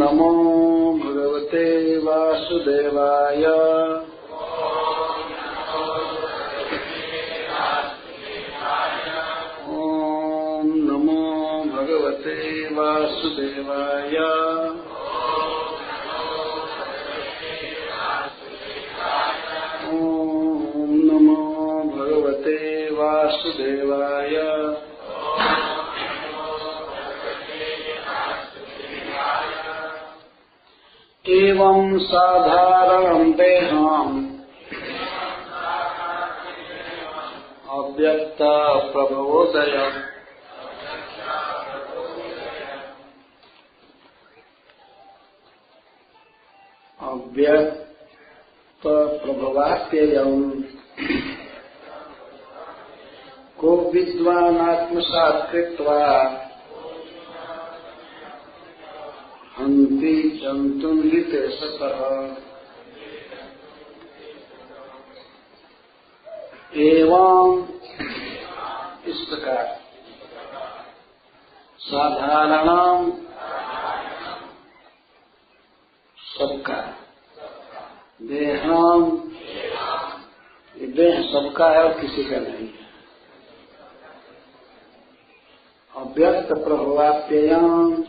नमो भगवते वासुदेवाय। ओम नमो भगवते वासुदेवाय। ओम नमो भगवते वासुदेवाय। एवं साधारणं देहम् अव्यक्त प्रभवोदयम् अव्यक्त प्रभवाप्ययम् को विद्वान् आत्मसात् कृत्वा हन्ति जन्तुं हितेशतः। एवं इस प्रकार साधारण सबका देहम, ये देह सबका है और किसी का नहीं है। अव्यक्त प्रभवाप्ययम्,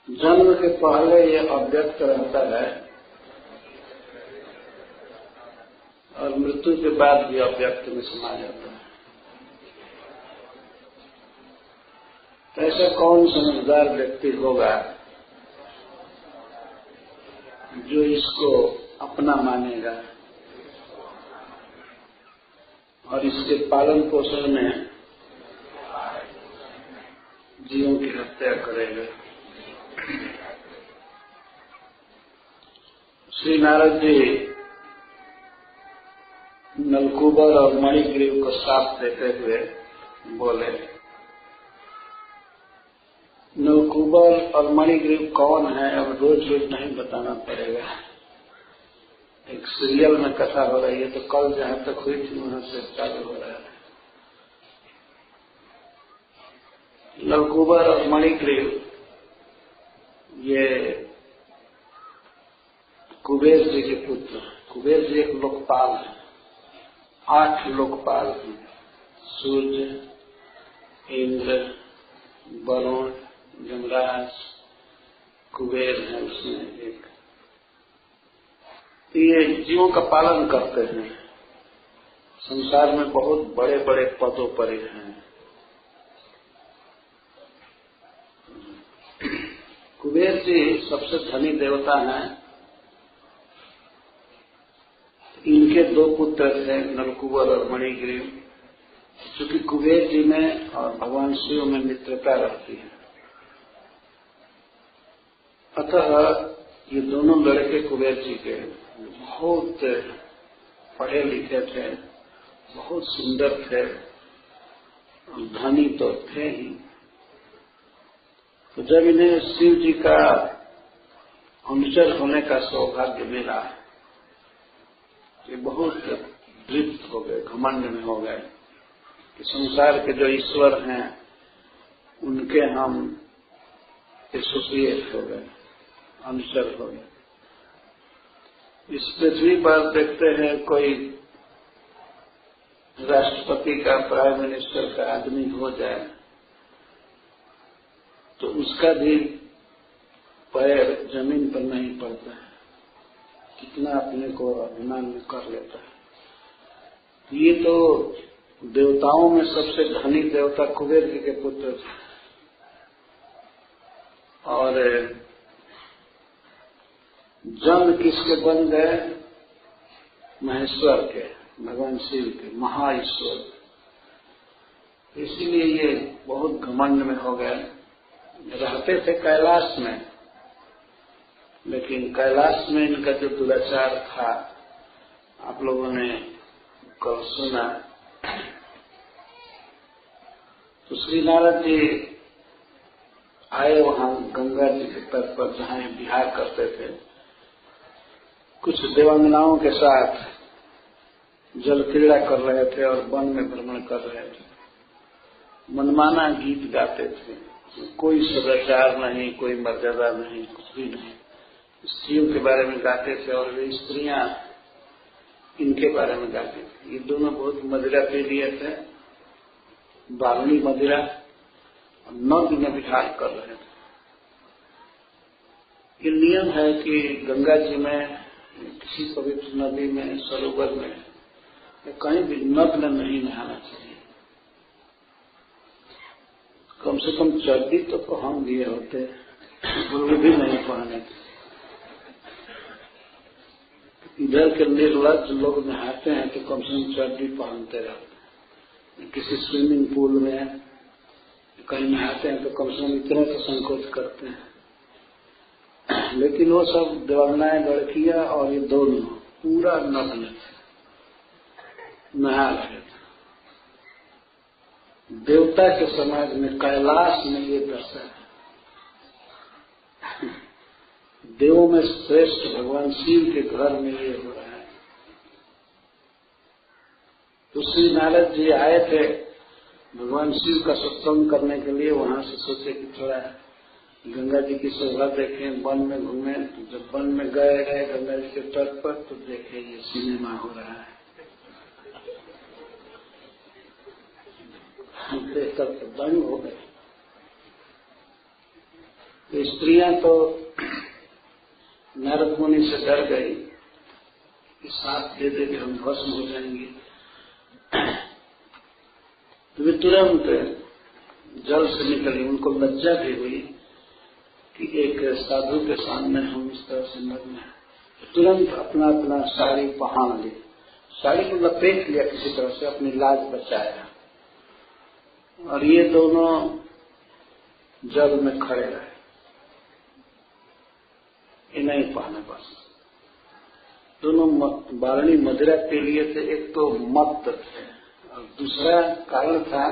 जन्म के पहले ये अव्यक्त रहता है और मृत्यु के बाद भी अव्यक्त में समा जाता है। तो ऐसा कौन समझदार व्यक्ति होगा जो इसको अपना मानेगा और इसके पालन पोषण में जीवों की हत्या करेगा। श्री नारद जी नलकूबर और मणिग्रीव को साथ देते हुए बोले, नलकूबर और मणिग्रीव कौन है अब रोज रोज नहीं बताना पड़ेगा। एक सीरियल में कथा हो रही है, तो कल जहां तक हुई थी वहां से चालू हो रहा है। नलकूबर और मणिग्रीव ये कुबेर जी के पुत्र। कुबेर जी एक लोकपाल है, 8 लोकपाल हैं, सूर्य, इंद्र, वरुण, यमराज, कुबेर है उसमें एक। ये जीवों का पालन करते हैं, संसार में बहुत बड़े बड़े पदों पर हैं। कुबेर जी सबसे धनी देवता हैं। इनके 2 पुत्र थे, नलकूबर और मणिग्रीव। क्योंकि कुबेर जी में और भगवान शिव में मित्रता रहती है, अतः ये दोनों लड़के कुबेर जी के बहुत पढ़े लिखे थे, बहुत सुंदर थे, धनी तो थे ही। तो जब इन्हें शिव जी का अनुचर होने का सौभाग्य मिला, ये बहुत तृप्त हो गए, घमंड में हो गए कि संसार के जो ईश्वर हैं उनके हम एसोसिएट हो गए, अनुचर हो गए। इस पृथ्वी पर देखते हैं कोई राष्ट्रपति का, प्राइम मिनिस्टर का आदमी हो जाए तो उसका भी पैर जमीन पर नहीं पड़ता है, कितना अपने को अभिमान में कर लेता है। ये तो देवताओं में सबसे धनी देवता कुबेर जी के पुत्र थे और जन किसके बन गए? महेश्वर के, भगवान शिव के, महाईश्वर। इसीलिए ये बहुत घमंड में हो गए। रहते थे कैलाश में, लेकिन कैलाश में इनका जो दुराचार था आप लोगों ने कल सुना। तो श्री नारद जी आए वहां गंगा जी के तट पर जहां विहार करते थे, कुछ देवांगनाओं के साथ जल क्रीड़ा कर रहे थे और वन में भ्रमण कर रहे थे। मनमाना गीत गाते थे, कोई सदाचार नहीं, कोई मर्यादा नहीं, कुछ भी नहीं। स्त्रियों के बारे में गाते थे और वे स्त्रियां इनके बारे में गाते थे। ये दोनों बहुत मदिरा पी लिए थे, बावनी मदिरा, और 9 दिन विहार कर रहे थे। ये नियम है कि गंगा जी में, किसी पवित्र नदी में, सरोवर में या कहीं भी नग्न नहीं नहाना चाहिए। कम से कम चड्डी तो पहन दिए होते, वो भी नहीं पहने। इधर के निर्लज्ज लोग नहाते हैं तो कम से कम चड्डी पहनते रहते हैं। किसी स्विमिंग पूल में कहीं नहाते हैं तो कम से कम इतना तो संकोच करते हैं। लेकिन वो सब देवनाएं, लड़कियां और ये दोनों पूरा नग्न थे, नहा रहे थे। देवता के समाज में, कैलाश में ये दशा है। देवों में श्रेष्ठ भगवान शिव के घर में ये हो रहा है। तो श्री नारद जी आए थे भगवान शिव का सत्संग करने के लिए। वहां से सोचे कि थोड़ा गंगा जी की शोभा देखें, वन में घूमे। तो जब वन में गए गंगा जी के तट पर, तो देखे ये सिनेमा हो रहा है। देखकर तो दंग हो गए। तो स्त्रियां तो नारद मुनि से डर गई कि साथ दे दे के हम भस्म हो जाएंगे। तो वे तुरंत जल से निकली। उनको लज्जा भी हुई कि एक साधु के सामने हम इस तरह से नग्न हैं। तो तुरंत अपना अपना साड़ी पहन ली, साड़ी को लपेट लिया, किसी तरह से अपनी लाज बचाया। और ये दोनों जल में खड़े रहे, ये नहीं पहने बस। दोनों बारणी मदिरा पी लिए थे। एक तो मत थे और दूसरा कारण था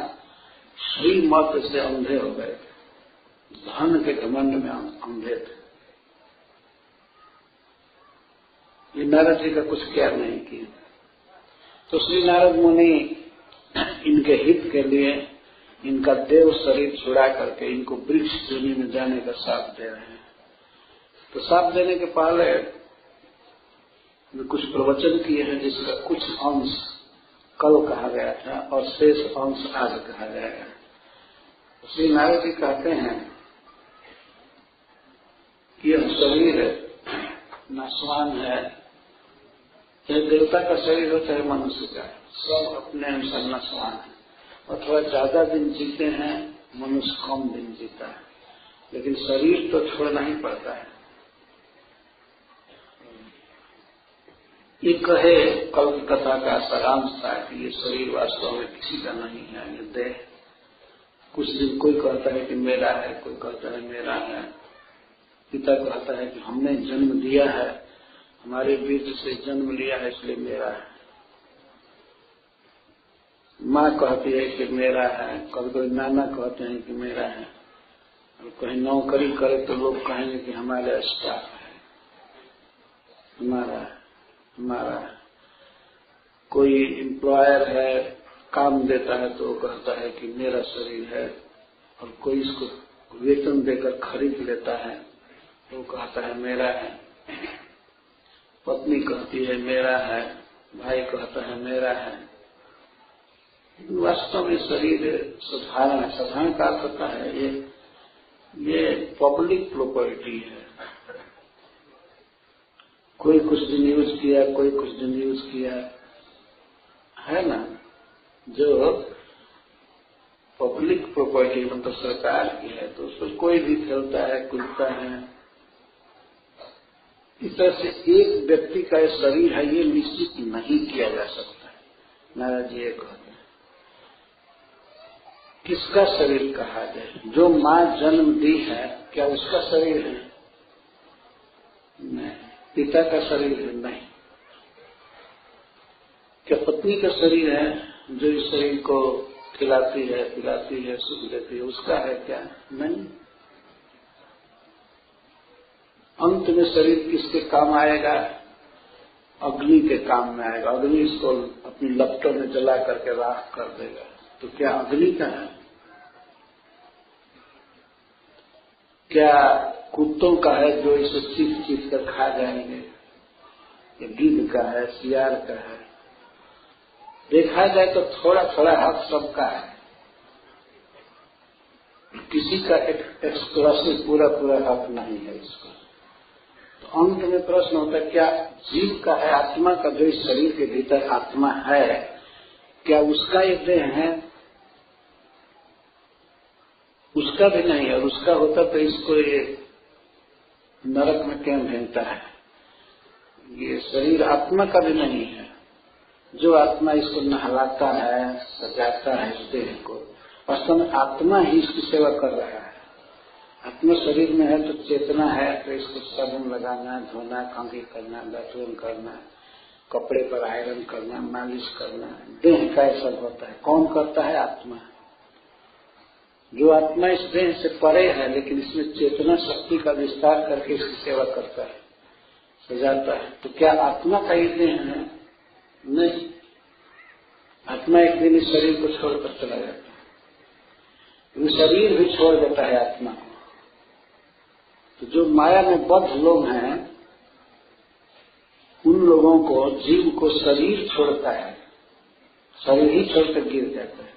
श्री मत से अंधे हो गए थे, धन के घमंड में अंधे थे। ये नारद जी का कुछ क्या नहीं किया। तो श्री नारद मुनि इनके हित के लिए इनका देव शरीर छुड़ा करके इनको वृक्ष जोनि में जाने का साथ दे रहे हैं। तो साथ देने के पहले कुछ प्रवचन किए हैं, जिसका कुछ अंश कल कहा गया था और शेष अंश आज कहा जाएगा। श्री नारद जी कहते हैं कि यह शरीर नाशवान है, चाहे देवता का शरीर हो चाहे मनुष्य का, सब अपने अनुसार नाशवान है। और थोड़ा ज्यादा दिन जीते हैं, मनुष्य कम दिन जीता है, लेकिन शरीर तो छोड़ना ही पड़ता है। ये कहे कल्प कथा का सारांश था कि ये शरीर वास्तव में किसी का नहीं है। ये देह कुछ दिन कोई कहता है कि मेरा है, कोई कहता है मेरा है। पिता कहता है कि हमने जन्म दिया है, हमारे बीज से जन्म लिया है इसलिए मेरा है। माँ कहती है कि मेरा है, कभी कभी नाना कहते हैं कि मेरा है। और कहीं नौकरी करे तो लोग कहेंगे कि हमारे स्टाफ है, हमारा है, हमारा है। कोई एम्प्लॉयर है, काम देता है तो कहता है कि मेरा शरीर है। और कोई इसको वेतन देकर खरीद लेता है तो कहता है मेरा है। पत्नी कहती है मेरा है, भाई कहता है मेरा है। वास्तव में शरीर साधारण है। साधारण का अर्थ होता है ये पब्लिक प्रॉपर्टी है। कोई कुछ दिन यूज किया, कोई कुछ दिन यूज किया, है ना। जो पब्लिक प्रॉपर्टी मतलब सरकार की है तो उसमें कोई भी खेलता है, कूदता है। इस तरह से एक व्यक्ति का ये शरीर है, ये निश्चित नहीं किया जा सकता है। नारद जी ये कहते हैं किसका शरीर कहा जाए? जो माँ जन्म दी है क्या उसका शरीर है? नहीं। पिता का शरीर है? नहीं। क्या पत्नी का शरीर है जो इस शरीर को खिलाती है, पिलाती है, सुख देती है, उसका है क्या? नहीं। अंत में शरीर किसके काम आएगा? अग्नि के काम में आएगा। अग्नि इसको अपनी लपटों में जला करके राख कर देगा। तो क्या अग्नि का है? क्या कुत्तों का है जो इसे चीख चीख कर खा जाएंगे, या गिद्ध का है, सियार का है? देखा जाए तो थोड़ा थोड़ा हक सबका है, किसी का एक्सक्लूसिव पूरा पूरा हक नहीं है इसको। तो अंत में प्रश्न होता है, क्या जीव का है, आत्मा का, जो इस शरीर के भीतर आत्मा है, क्या उसका ये देह है? उसका भी नहीं है। और उसका होता तो इसको ये नरक में क्यों भेजता है? ये शरीर आत्मा का भी नहीं है। जो आत्मा इसको नहलाता है, सजाता है इस देह को, वास्तव में आत्मा ही इसकी सेवा कर रहा है। आत्मा शरीर में है तो चेतना है, तो इसको साबुन लगाना, धोना, कंघी करना, दातुन करना, कपड़े पर आयरन करना, मालिश करना, देह का ऐसा होता है। कौन करता है? आत्मा। जो आत्मा इस देह से परे है, लेकिन इसमें चेतना शक्ति का विस्तार करके इसकी सेवा करता है, सजाता है। तो क्या आत्मा का ही देह है? नहीं। आत्मा एक दिन इस शरीर को छोड़कर चला जाता है, ये शरीर भी छोड़ देता है आत्मा को। तो जो माया में बद्ध लोग हैं, उन लोगों को, जीव को शरीर छोड़ता है, शरीर ही छोड़कर गिर जाता है।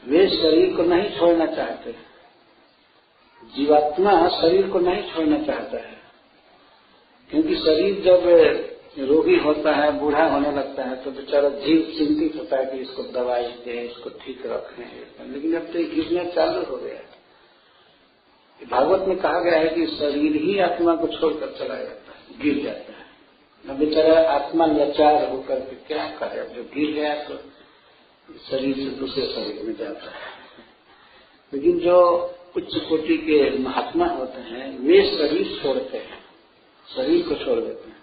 वे शरीर को नहीं छोड़ना चाहते। जीवात्मा शरीर को नहीं छोड़ना चाहता है, क्योंकि शरीर जब रोगी होता है, बूढ़ा होने लगता है, तो बेचारा जीव चिंतित होता है कि इसको दवाई दें, इसको ठीक रखें। लेकिन अब तो गिरना चालू हो गया। भागवत में कहा गया है कि शरीर ही आत्मा को छोड़कर चला जाता है, गिर जाता है। अब बेचारा आत्मा लाचार होकर के क्या करे? अब जो गिर गया तो शरीर से दूसरे शरीर में जाता है। लेकिन जो उच्च कोटि के महात्मा होते हैं, वे शरीर छोड़ते हैं, शरीर को छोड़ देते हैं।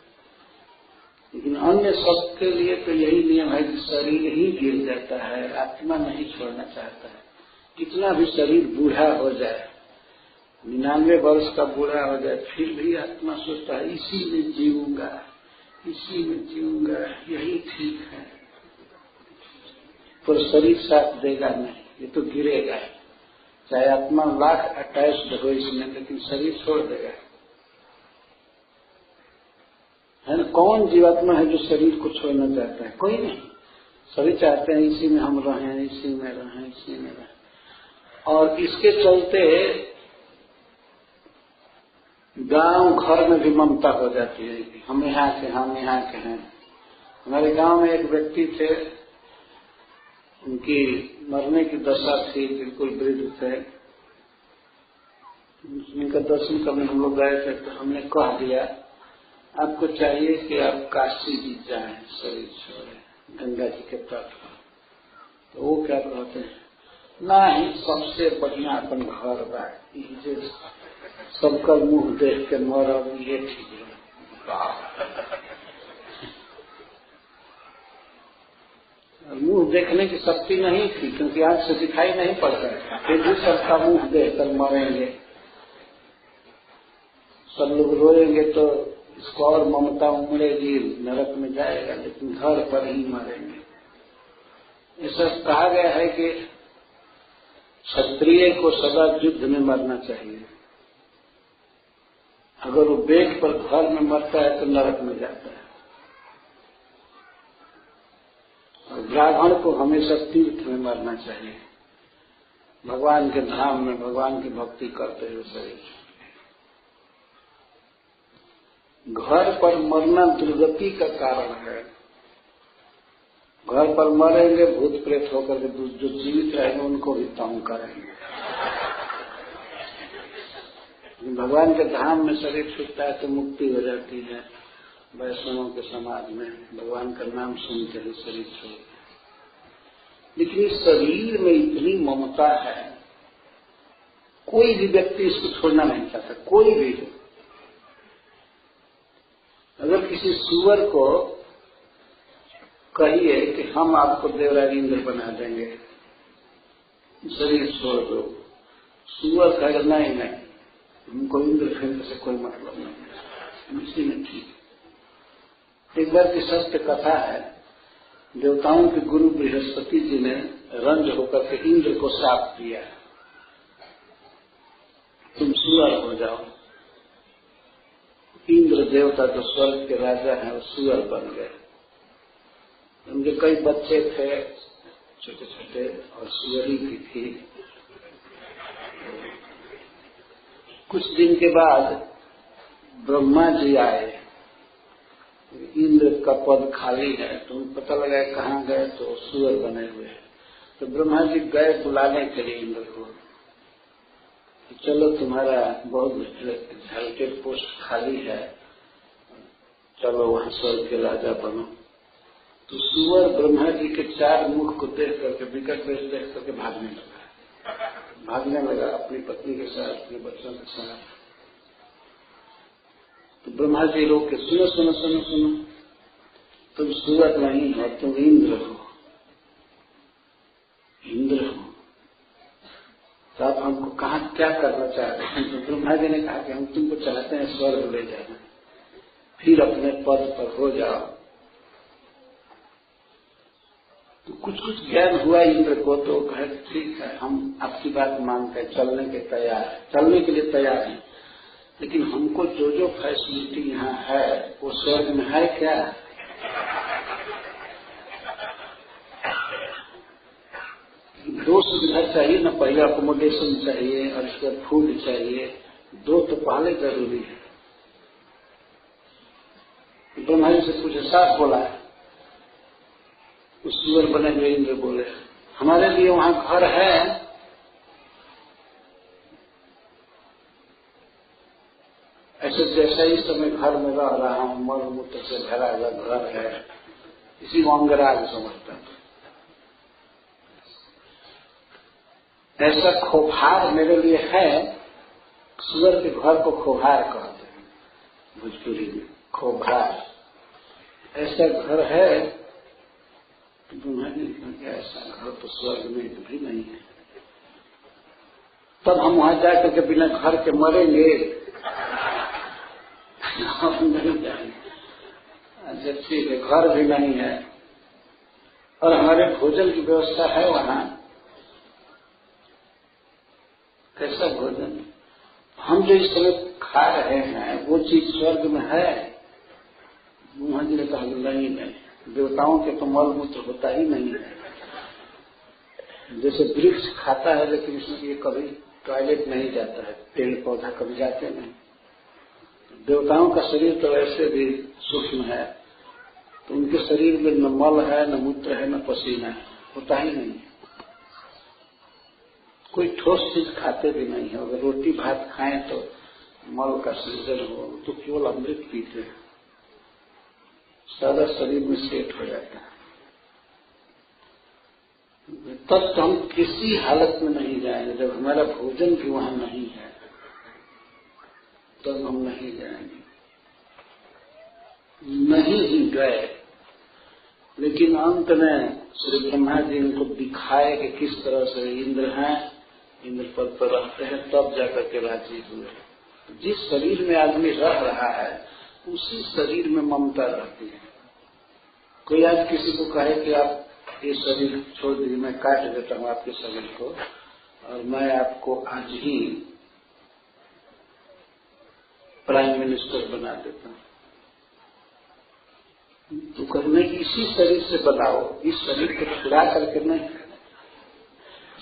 लेकिन अन्य सबके लिए तो यही नियम है कि शरीर ही गिर जाता है, आत्मा नहीं छोड़ना चाहता है। कितना भी शरीर बूढ़ा हो जाए, 99 वर्ष का बूढ़ा हो जाए, फिर भी आत्मा सोचता है इसी में जीऊंगा, इसी में जीऊंगा, यही ठीक है। तो शरीर साथ देगा नहीं, ये तो गिरेगा। चाहे आत्मा लाख अटैच्ड हो इसमें, लेकिन शरीर छोड़ देगा। है ना? कौन जीवात्मा है जो शरीर को छोड़ना चाहता है? कोई नहीं। सभी चाहते हैं इसी में हम रहें, इसी में रहें, इसी में रहें। और इसके चलते गांव घर में भी ममता हो जाती है कि हम यहाँ के, हम यहाँ के हैं। हमारे गांव में एक व्यक्ति थे, उनकी मरने की दशा थी, बिल्कुल वृद्ध थे। उनका दर्शन करने हम लोग गए थे, तो हमने कह दिया आपको चाहिए कि आप काशी जी जाएं, शरीर छोड़े, गंगा जी के तट। तो वो क्या कहते हैं, नहीं, सबसे बढ़िया अपन घर बा, सबका मुंह देख के मरब, ये ठीक है। मुंह देखने की शक्ति नहीं थी, क्योंकि आंख से दिखाई नहीं पड़ता था, फिर भी सबका मुंह देखकर मरेंगे, सब लोग रोएंगे तो इसको और ममता उमड़ेगी, नरक में जाएगा, लेकिन घर पर ही मरेंगे। ऐसा कहा गया है कि क्षत्रिय को सदा युद्ध में मरना चाहिए। अगर वो बेड पर घर में मरता है तो नरक में जाता है। और ब्राह्मण को हमेशा तीर्थ में मरना चाहिए, भगवान के धाम में, भगवान की भक्ति करते हुए शरीर। घर पर मरना दुर्गति का कारण है। घर पर मरेंगे, भूत प्रेत होकर के जो जीवित रहेंगे उनको भी तंग करेंगे। भगवान के धाम में शरीर छूटता है तो मुक्ति हो जाती है। वैष्णवों के समाज में भगवान का नाम सुनते ही शरीर छोड़ते। लेकिन इस शरीर में इतनी ममता है, कोई भी व्यक्ति इसको छोड़ना नहीं चाहता, कोई भी। अगर किसी सुअर को कहिए कि हम आपको देवराज इंद्र बना देंगे, शरीर छोड़ दो, सुअर कहेगा नहीं नहीं, हमको इंद्र फिर से कोई मतलब नहीं, इसी में ठीक। एक बार की सत्य कथा है, देवताओं के गुरु बृहस्पति जी ने रंज होकर के इंद्र को शाप दिया। तुम सुअर हो जाओ। इंद्र देवता जो स्वर्ग के राजा हैं वो सुअर बन गए। उनके कई बच्चे थे छोटे छोटे और सुअरी भी थी। कुछ दिन के बाद ब्रह्मा जी आए, इंद्र का पद खाली है, तो पता लगा कहाँ गए, तो सुअर बने हुए। तो ब्रह्मा जी गए बुलाने के लिए इंद्र को, तो चलो तुम्हारा बहुत झलकेट पोस्ट खाली है, चलो वहां स्वर्ग के राजा बनो। तो सुअर ब्रह्मा जी के 4 मुख को देख करके, विकट वेश देख करके भागने लगा अपनी पत्नी के साथ, अपने बच्चों के साथ। तो ब्रह्मा जी रोक के, सुनो सुनो सुनो सुनो, तुम सुअर नहीं हो, तुम इंद्र हो, इंद्र हो। तो आप हमको कहाँ क्या करना चाहते हैं? तो ब्रह्मा जी ने कहा कि हम तुमको चाहते हैं स्वर्ग ले जाना, फिर अपने पद पर हो जाओ। तो कुछ कुछ ज्ञान हुआ इंद्र को, तो कहे ठीक है, हम आपकी बात मानते हैं, चलने के लिए तैयार हैं, लेकिन हमको जो जो फैसिलिटी यहाँ है वो स्वर्ग में है क्या? दो सुविधा चाहिए ना, पहले अकोमोडेशन चाहिए और इसके बाद फूड चाहिए, 2 तो पहले जरूरी है। ब्रह्मा जी से पूछे, साफ बोला है। उस सुअर बने हुए इंद्र बोले, हमारे लिए वहां घर है, ऐसे जैसा इस समय घर में रह रहा हूं, मल मूत्र से भरा हुआ घर है, इसी को अंगराग समझता था। ऐसा खोभार मेरे लिए है, सुअर के घर को खोभार कहते हैं भोजपुरी में, खोभार। ऐसा घर है, तो तुम्हारे क्या ऐसा घर तो स्वर्ग में भी नहीं है। तब हम वहां जाकर के बिना घर के मरेंगे, हम नहीं जाएंगे। अच्छा ठीक है, घर भी नहीं है और हमारे भोजन की व्यवस्था है वहां, कैसा भोजन? हम जो इस समय खा रहे हैं वो चीज स्वर्ग में है? ब्रह्मा जी ने कहा नहीं, देवताओं के तो मल मूत्र होता ही नहीं है। जैसे वृक्ष खाता है लेकिन इसमें ये कभी टॉयलेट नहीं जाता है, पेड़ पौधा कभी जाते नहीं। देवताओं का शरीर तो ऐसे भी सूक्ष्म है, तो उनके शरीर में न मल है, न मूत्र है, न पसीना है, होता ही नहीं है। कोई ठोस चीज खाते भी नहीं है। अगर रोटी भात खाएं तो मल का सृजन हो, तो केवल अमृत पीते हैं, सारा शरीर में सेट हो जाता है। तब तो हम किसी हालत में नहीं जाएंगे, जब हमारा भोजन भी वहां नहीं है तब हम नहीं जाएंगे। नहीं ही गए, लेकिन अंत में श्री ब्रह्मा जी उनको दिखाए कि किस तरह से इंद्र हैं, इंद्र पद पर रहते हैं, तब जाकर के राजी हुए। जिस शरीर में आदमी रह रहा है उसी शरीर में ममता रहती है। कोई आज किसी को कहे कि आप ये शरीर छोड़ दीजिए, मैं काट देता हूं आपके शरीर को और मैं आपको आज ही प्राइम मिनिस्टर बना देता हूं, तो कहने की इसी शरीर से बनाओ, इस शरीर को छुड़ा करके नहीं।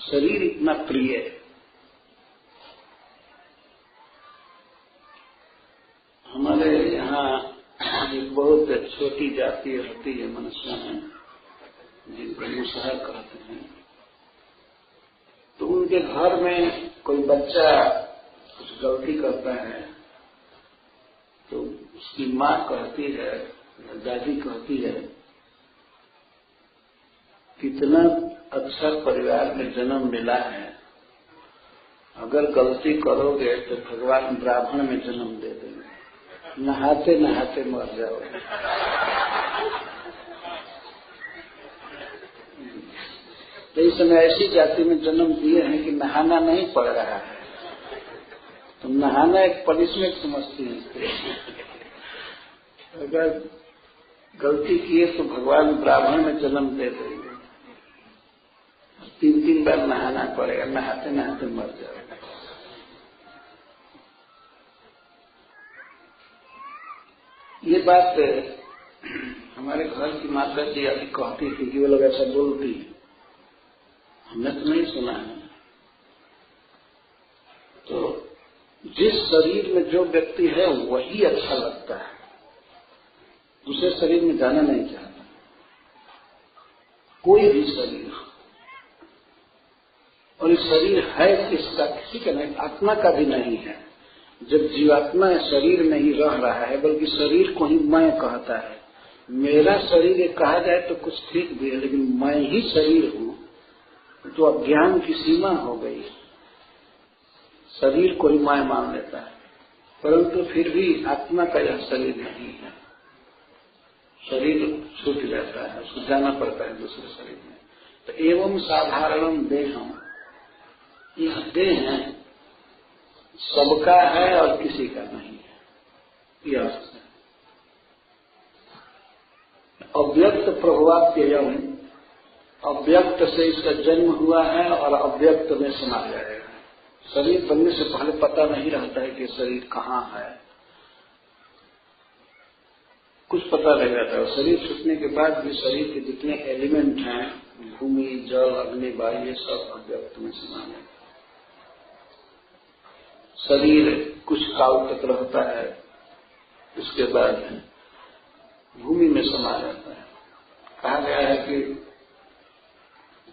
शरीर इतना प्रिय है। हमारे यहाँ एक बहुत छोटी जाति होती है मनुष्य में, जिनको मुसहर कहते हैं। तो उनके घर में कोई बच्चा कुछ गलती करता है तो उसकी माँ कहती है, दादी कहती है, कितना अच्छा परिवार में जन्म मिला है, अगर गलती करोगे तो भगवान ब्राह्मण में जन्म दे देंगे, नहाते नहाते मर जाओगे। तो इस समय ऐसी जाति में जन्म दिए हैं कि नहाना नहीं पड़ रहा है, तो नहाना एक पनिशमेंट समझती है। अगर गलती किए तो भगवान ब्राह्मण में जन्म दे देंगे, 3-3 बार नहाना पड़ेगा, नहाते नहाते मर जाएगा। ये बात हमारे घर की माता जी अभी कहती थी कि वो लोग ऐसा बोलती, हमने तो नहीं सुना है। तो जिस शरीर में जो व्यक्ति है वही अच्छा लगता है, दूसरे शरीर में जाना नहीं चाहता, कोई भी शरीर। और ये शरीर है किसका? किसी का नहीं, आत्मा का भी नहीं है। जब जीवात्मा शरीर में ही रह रहा है, बल्कि शरीर को ही मैं कहता है। मेरा शरीर ये कहा जाए तो कुछ ठीक भी है, लेकिन मैं ही शरीर हूं तो अज्ञान की सीमा हो गई। शरीर को ही मैं मान लेता है, परंतु फिर भी आत्मा का यह शरीर नहीं है। शरीर छूट जाता है, उसको जाना पड़ता है दूसरे शरीर में। तो एवं साधारणम देहम, यह देह है सबका है और किसी का नहीं है, यह अर्थ है। अव्यक्त प्रभुवाप्ययम, अव्यक्त से इसका जन्म हुआ है और अव्यक्त में समा जाएगा। शरीर बनने से पहले पता नहीं रहता है कि शरीर कहाँ है, कुछ पता नहीं रहता है। शरीर छूटने के बाद भी शरीर के जितने एलिमेंट हैं, भूमि, जल, अग्नि, वायु, ये सब अव्यक्त में समा जाएगा। शरीर कुछ काल तक रहता है, उसके बाद भूमि में समा जाता है। कहा गया है कि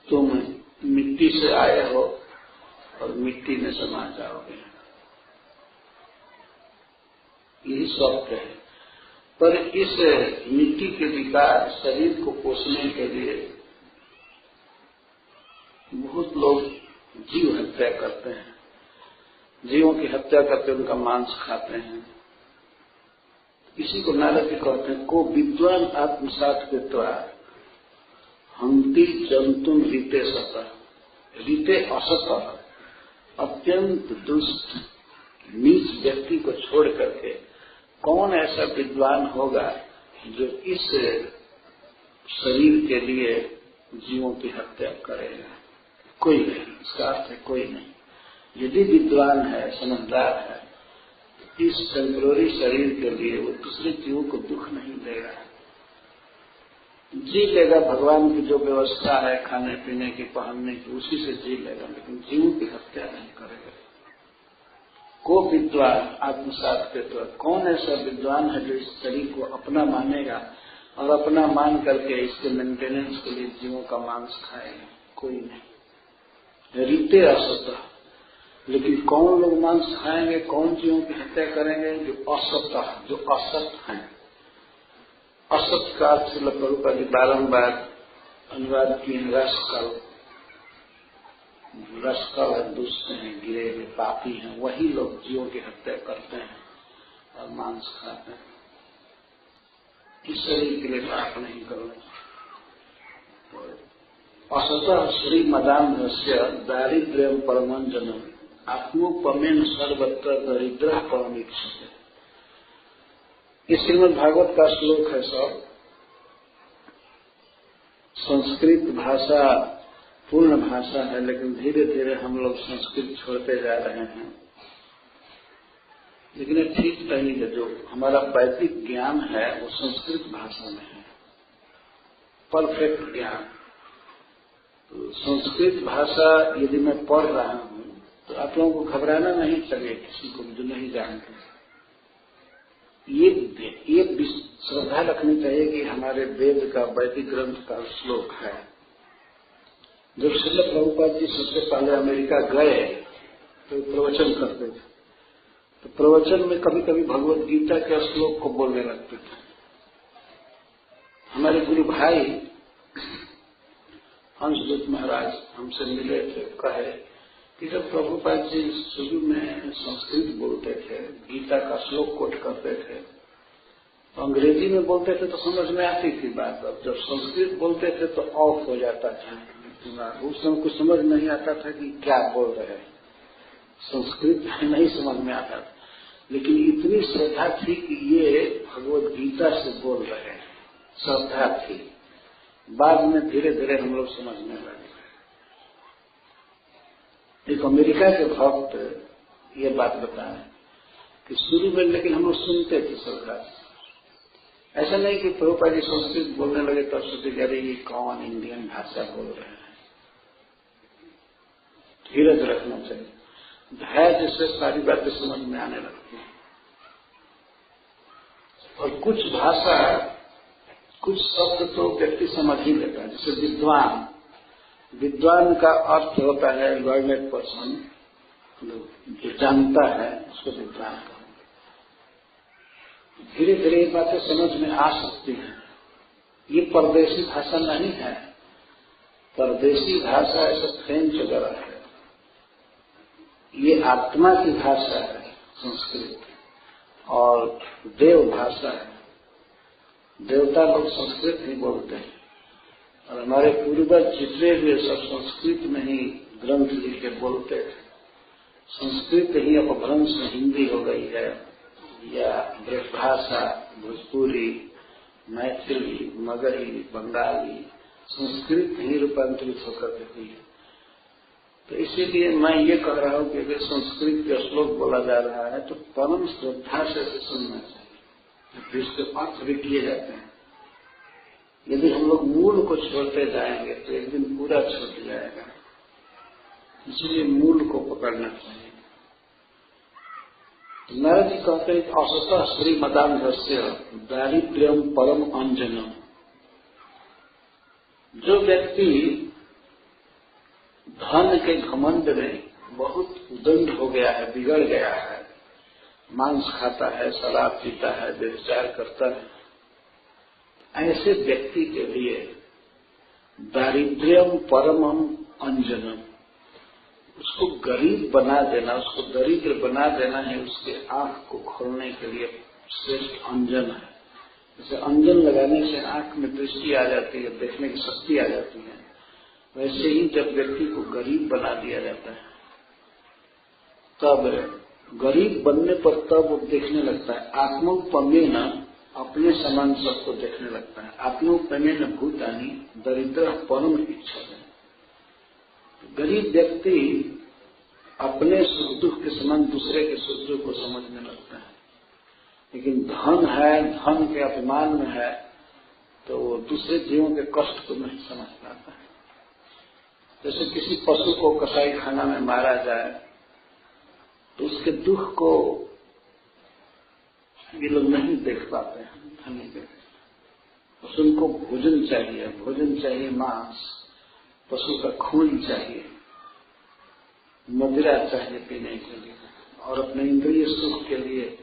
तुम मिट्टी से आए हो और मिट्टी में समा जाओगे, यही सत्य है। पर इस मिट्टी के विकार शरीर को पोषने के लिए बहुत लोग जीव हत्या करते हैं, जीवों की हत्या करके उनका मांस खाते हैं। इसी को नारद जी कहते हैं, को विद्वान आत्मसात कृत्वा हंति जंतुम रीते सतः, रीते असतः। अत्यंत दुष्ट नीच व्यक्ति को छोड़ करके कौन ऐसा विद्वान होगा जो इस शरीर के लिए जीवों की हत्या करेगा? कोई नहीं। इसका अर्थ है कोई नहीं। यदि विद्वान है, समझदार है, इस टेम्पररी शरीर के लिए वो दूसरे जीवों को दुख नहीं देगा, जी लेगा। भगवान की जो व्यवस्था है खाने पीने की, पहनने की, उसी से जी लेगा, लेकिन जीवों की हत्या नहीं करेगा। को विद्वान आत्मसात कृत्वा, कौन ऐसा विद्वान है जो इस शरीर को अपना मानेगा और अपना मान करके इसके मेंटेनेंस के लिए जीवों का मांस खाएगा? कोई नहीं। रीते असतः, लेकिन कौन लोग मांस खाएंगे, कौन जीवों की हत्या करेंगे? जो असतः, जो असत हैं। असत का अर्थ प्रभुपाद जी बारंबार अनुवाद किए, रसकल। रसकल है, दुष्ट हैं, गिरे हुए पापी हैं, वही लोग जीवों की हत्या करते हैं और मांस खाते हैं। इस शरीर के लिए पाप नहीं करना। असतः श्री मदान्धस्य दारिद्र्यम परमंजनम आत्मोपमेन सर्वत्र दरिद्र परमीक्षते। इस श्रीमद् भागवत का श्लोक है सब। संस्कृत भाषा पूर्ण भाषा है, लेकिन धीरे धीरे हम लोग संस्कृत छोड़ते जा रहे हैं। लेकिन ये ठीक नहीं है। जो हमारा वैदिक ज्ञान है वो संस्कृत भाषा में है, परफेक्ट ज्ञान। तो संस्कृत भाषा यदि मैं पढ़ रहा हूं तो आप लोगों को घबराना नहीं चाहिए, किसी को जो नहीं जानते। ये श्रद्धा रखनी चाहिए कि हमारे वेद का, वैदिक ग्रंथ का श्लोक है। जब श्रील प्रभुपाद जी सबसे पहले अमेरिका गए तो प्रवचन करते थे, तो प्रवचन में कभी कभी भगवत गीता के श्लोक को बोलने लगते थे। हमारे गुरु भाई हंसदूत महाराज हमसे मिले थे, कहे कि जब प्रभुपाद जी शुरू में संस्कृत बोलते थे, गीता का श्लोक कोट करते थे, तो अंग्रेजी में बोलते थे तो समझ में आती थी बात। अब जब संस्कृत बोलते थे तो ऑफ हो जाता था, उस समय कुछ समझ नहीं आता था कि क्या बोल रहे हैं। संस्कृत नहीं समझ में आता था, लेकिन इतनी श्रद्धा थी कि ये भगवत गीता से बोल रहे हैं, श्रद्धा थी। बाद में धीरे धीरे हम लोग समझने लगे। एक अमेरिका के भक्त ये बात बताए कि शुरू में लेकिन हम लोग सुनते थे सरकार, ऐसा नहीं कि प्रभुपाद जी संस्कृत बोलने लगे तब सोचे जा रही ये कौन इंडियन भाषा बोल रहे हैं। धीरज रखना चाहिए, धैर्य से सारी बातें समझ में आने लगती हैं। और कुछ भाषा, कुछ शब्द तो व्यक्ति समझ ही लेता है। जैसे विद्वान, विद्वान का अर्थ होता है लर्नेड पर्सन, जो जानता है उसको विद्वान कहते हैं। धीरे धीरे ये बातें समझ में आ सकती हैं। ये परदेशी भाषा नहीं है। परदेशी भाषा ऐसा फ्रेंच वगैरह है। ये आत्मा की भाषा है संस्कृत, और देव भाषा है। देवता लोग संस्कृत ही बोलते हैं, और हमारे पूर्वज जितने भी सब संस्कृत में ही ग्रंथ लिख के बोलते थे। संस्कृत ही अपभ्रंश में हिंदी हो गई है, या ब्रजभाषा, भोजपुरी, मैथिली, मगही, बंगाली, संस्कृत ही रूपांतरित होकर के हुई है। तो इसीलिए मैं ये कह रहा हूं कि अगर संस्कृत के श्लोक बोला जा रहा है तो परम श्रद्धा से सुनना चाहिए, फिर उसके अर्थ भी किए जाते हैं। यदि हम लोग मूल को छोड़ते जाएंगे तो एक दिन पूरा छूट जाएगा। इसलिए मूल को पकड़ना चाहिए। नारद जी कहते हैं कि असतः श्री मदान्धस्य दारिद्र्यम परम अंजनम। जो व्यक्ति धन के घमंड में बहुत उदंड हो गया है, बिगड़ गया है, मांस खाता है, शराब पीता है, व्यभिचार करता है, ऐसे व्यक्ति के लिए दारिद्र्यम परमम अंजनम, उसको गरीब बना देना, उसको दरिद्र बना देना है, उसके आंख को खोलने के लिए श्रेष्ठ अंजन है। जैसे अंजन लगाने से आंख में दृष्टि आ जाती है, देखने की शक्ति आ जाती है, वैसे ही जब व्यक्ति को गरीब बना दिया जाता है तब गरीब बनने पर तब वो देखने लगता है। आत्मोपमेन, अपने समान सबको देखने लगता है। आत्मोपमेन भूतानी दरिद्र परम इच्छा है। गरीब व्यक्ति अपने सुख दुख के समान दूसरे के सुख दुख को समझने लगता है। लेकिन धन है, धन के अभिमान में है, तो वो दूसरे जीवों के कष्ट को नहीं समझ पाता है। जैसे किसी पशु को कसाई खाना में मारा जाए तो उसके दुख को ये लोग नहीं देख पाते हैं, धनी व्यक्ति। पशु को भोजन चाहिए, भोजन चाहिए मांस, पशु का खून चाहिए, मदिरा चाहिए पीने के लिए, और अपने इंद्रिय सुख के लिए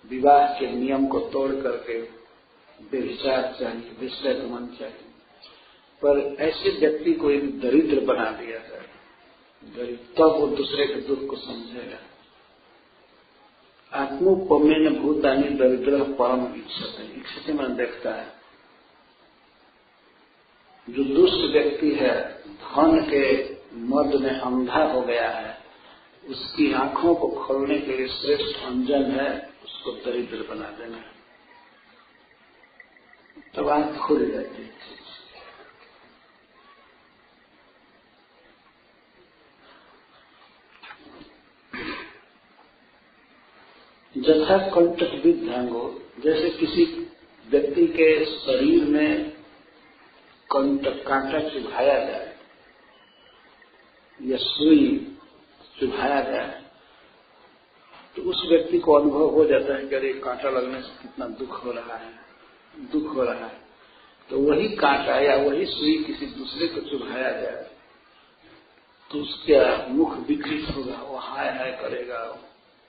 विवाह के नियम को तोड़ करके व्यभिचार चाहिए, विषयगमन चाहिए। पर ऐसे व्यक्ति को एक दरिद्र बना दिया जाए, तब वो दूसरे के दुख को समझेगा। आत्मोपमेन भूतानी दरिद्र परम इच्छते, इच्छते मन देखता है। जो दुष्ट व्यक्ति है, धन के मद में अंधा हो गया है, उसकी आंखों को खोलने के लिए श्रेष्ठ अंजन है उसको दरिद्र बना देना। तब आंख खुल जाती है। जथा कंटक विद्यांगो, जैसे किसी व्यक्ति के शरीर में कंटक कांटा चुभाया जाए या सुई चुभाया जाए तो उस व्यक्ति को अनुभव हो जाता है कि अरे कांटा लगने से कितना दुख हो रहा है, दुख हो रहा है। तो वही कांटा या वही सुई किसी दूसरे को चुभाया जाए तो उसका मुख विकृत होगा, वो हाय हाय करेगा,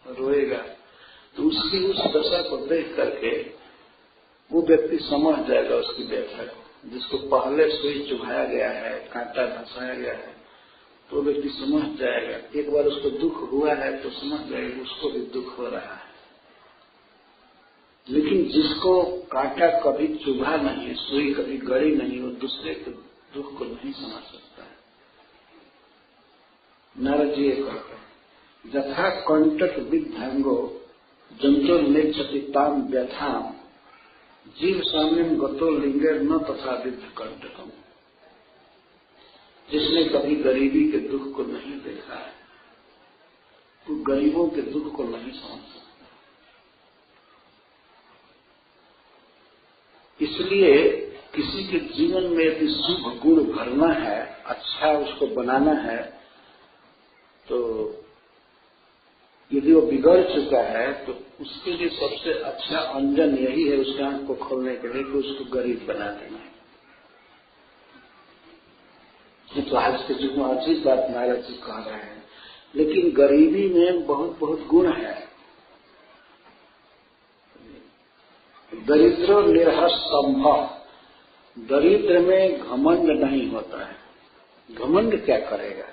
रोएगा। तो उसकी उस दशा को देख करके वो व्यक्ति समझ जाएगा उसकी व्यथा को। जिसको पहले सुई चुभाया गया है, कांटा धंसाया गया है, तो व्यक्ति समझ जाएगा। एक बार उसको दुख हुआ है तो समझ जाएगा उसको भी दुख हो रहा है। लेकिन जिसको कांटा कभी चुभा नहीं, सुई कभी गड़ी नहीं, वो दूसरे के दुख को नहीं समझ सकता है। नारद जी ये कहते हैं, जथा कंटक विद्यांगो जंतो नेच्छति ताम व्यथाम जीव साम्यम गतो लिंगेर न तथा विद्ध कंटकम। जिसने कभी गरीबी के दुख को नहीं देखा है तो गरीबों के दुख को नहीं समझ सकता। इसलिए किसी के जीवन में यदि शुभ गुण भरना है, अच्छा उसको बनाना है, तो यदि वो बिगड़ चुका है तो उसके लिए सबसे अच्छा अंजन यही है उसके आंख को खोलने के लिए कि उसको गरीब बना देना। ये तो आज के युग में अजीब बात नारद जी कह रहे हैं, लेकिन गरीबी में बहुत बहुत गुण है। दरिद्र निर्हस्तंभ, दरिद्र में घमंड नहीं होता है। घमंड क्या करेगा?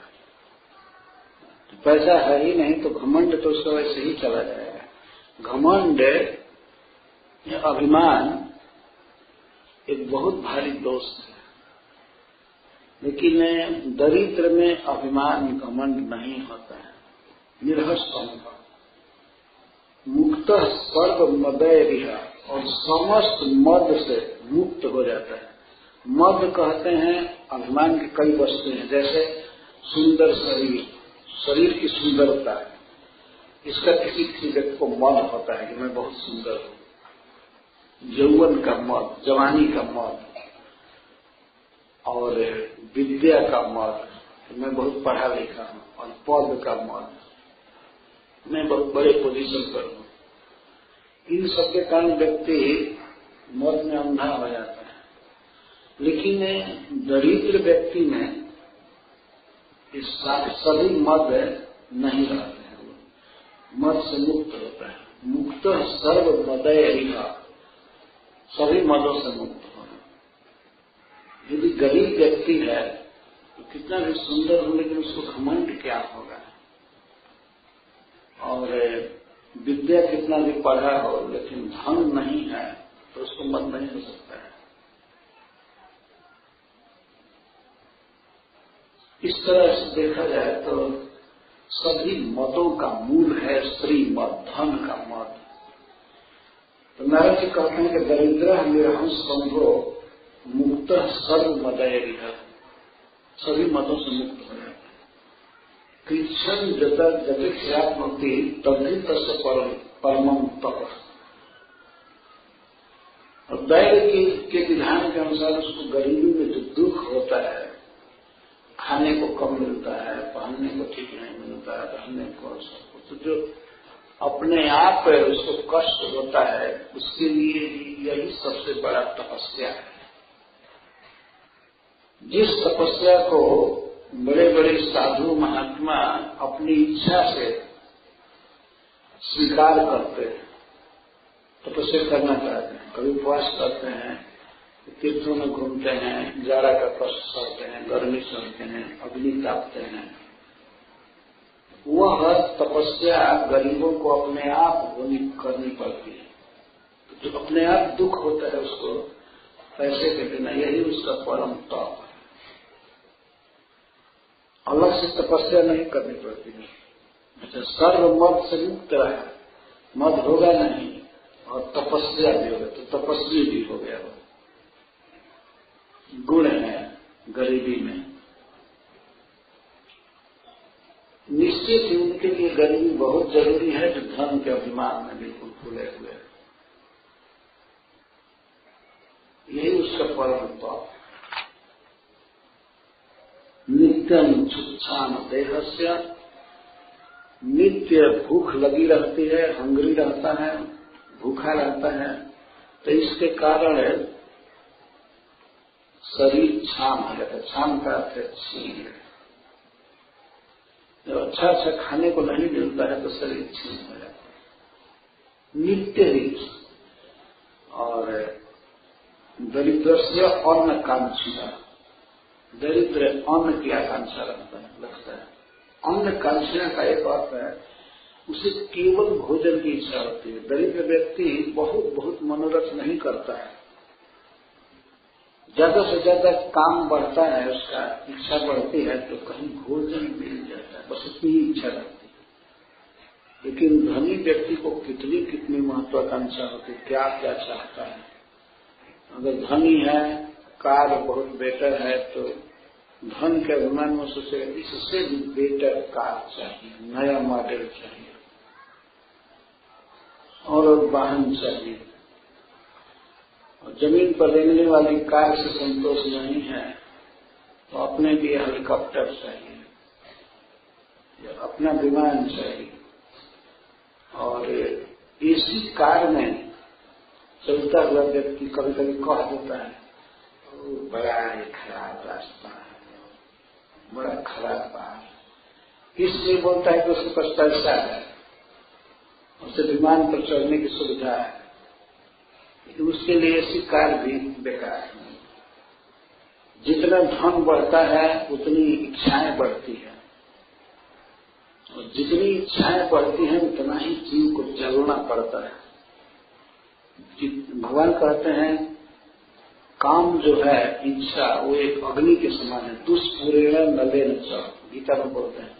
तो पैसा है ही नहीं तो घमंड तो उसका वैसे ही चला जाएगा। घमंड या अभिमान एक बहुत भारी दोस्त है, लेकिन दरिद्र में अभिमान घमंड नहीं होता है। निर्हस्तंभ, मुक्त सर्व मदय रिहा, और समस्त मद से मुक्त हो जाता है। मद कहते हैं अभिमान की कई वस्तुएं हैं, जैसे सुंदर शरीर, शरीर की सुंदरता है, इसका किसी किसी व्यक्ति को मद होता है कि मैं बहुत सुंदर हूं। यौवन का मद, जवानी का मद, और विद्या का मद, मैं बहुत पढ़ा लिखा हूं, और पद का मद, मैं बहुत बड़े पोजीशन पर हूं। इन सब के कारण व्यक्ति मौत में अंधा हो जाता है। लेकिन दरिद्र व्यक्ति में इस सभी मद नहीं रहते हैं, मद से मुक्त होता है। मुक्त सर्व मदय रिहा, सभी मदों से मुक्त होना। यदि गरीब व्यक्ति है तो कितना भी सुंदर हो, लेकिन उसको घमंड क्या होगा? और विद्या कितना भी पढ़ा हो, लेकिन धन नहीं है तो उसको मत नहीं हो सकता है। इस तरह से देखा जाए तो सभी मदों का मूल है स्त्री मद, धन का मद। तो नारद जी कहते हैं कि दरिद्र निर्हंस संभो मुक्त सर्व मदय रिहा, सभी मदों से मुक्त हो जाता है। कृष्ण जतिक्षात्मति तभी तस्य परमम तप, और दैव के विधान के अनुसार उसको गरीबी में जो दुख होता है, खाने को कम मिलता है, पहनने को ठीक नहीं मिलता है, रहने को सब कुछ, तो जो अपने आप उसको कष्ट होता है, उसके लिए यही सबसे बड़ा तपस्या है। जिस तपस्या को बड़े बड़े साधु महात्मा अपनी इच्छा से स्वीकार करते हैं, तपस्या करना चाहते हैं, कभी उपवास करते हैं, तीर्थों में घूमते हैं, जाड़ा का कष्ट सहते हैं, गर्मी सहते हैं, अग्नि तापते हैं, वह तपस्या गरीबों को अपने आप करनी पड़ती है। जो अपने आप दुख होता है उसको पैसे के बिना, यही उसका परम तप है। अलग से तपस्या नहीं करनी पड़ती है। अच्छा, सर्व मद से मुक्त रहा, मद होगा नहीं और तपस्या भी होगा तो तपस्वी भी हो गया। गुण है गरीबी में। निश्चित ही उनके लिए गरीबी बहुत जरूरी है जो धन के अभिमान में बिल्कुल फूले हुए हैं। यही उसका परम तप। नित्यम छुच्छान देहस्य, नित्य भूख लगी रहती है, हंगरी रहता है, भूखा रहता है, तो इसके कारण शरीर छाम हो जाता है। छाम का अर्थ है छीन। जब अच्छा अच्छा खाने को नहीं मिलता है तो शरीर छीन हो जाता है नित्य ही। और दरिद्र से अन्न कांक्षा, दरिद्र अन्न की आकांक्षा लगता है। अन्न कांक्षा का एक अर्थ है उसे केवल भोजन की इच्छा होती है। दरिद्र व्यक्ति बहुत बहुत मनोरथ नहीं करता है, ज्यादा से ज्यादा काम बढ़ता है, उसका इच्छा बढ़ती है तो कहीं भोजन मिल जाता है, बस उतनी ही इच्छा रहती है। लेकिन धनी व्यक्ति को कितनी कितनी महत्वाकांक्षा होती है, क्या क्या चाहता है। अगर धनी है, कार बहुत बेटर है, तो धन के अभिमान में सोचे इससे भी बेटर कार चाहिए, नया मॉडल चाहिए और वाहन चाहिए। और जमीन पर रेंगने वाली कार से संतोष नहीं है तो अपने लिए हेलीकॉप्टर चाहिए या अपना विमान चाहिए। और इसी कार में चलता हुआ व्यक्ति कभी कभी कह देता है बड़ा ही खराब रास्ता है, बड़ा खराब बात, इसलिए बोलता है कि उसके पास पैसा है, उसे विमान पर चढ़ने की सुविधा है, लेकिन उसके लिए ऐसी कार भी बेकार है। जितना धन बढ़ता है उतनी इच्छाएं बढ़ती है, और जितनी इच्छाएं बढ़ती हैं उतना ही जीव को जलना पड़ता है। भगवान कहते हैं काम जो है इच्छा वो एक अग्नि के समान है, दुष्पूरेण नलेन च, गीता में बोलते हैं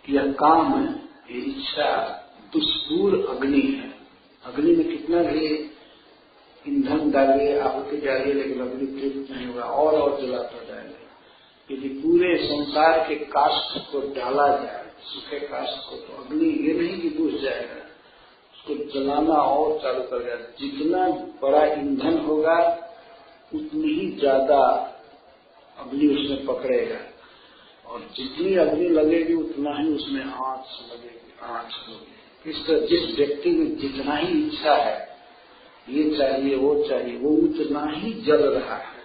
कि यह काम है, ये इच्छा दुष्पूर अग्नि है। अग्नि में कितना भी ईंधन डालिए, आहुति डालिए, लेकिन अग्नि तृप्त नहीं होगा, और जलाता जाएगा। यदि पूरे संसार के काष्ठ को डाला जाए, सूखे काष्ठ को, तो अग्नि ये नहीं कि बुझ जाएगा, उसको जलाना और चालू कर देगा। जितना बड़ा ईंधन होगा उतनी ही ज्यादा अग्नि उसमें पकड़ेगा, और जितनी अग्नि लगेगी उतना ही उसमें आंच लगेगी, आंच होगी। इस तरह जिस व्यक्ति में जितना ही इच्छा है, ये चाहिए वो चाहिए, वो उतना ही जल रहा है,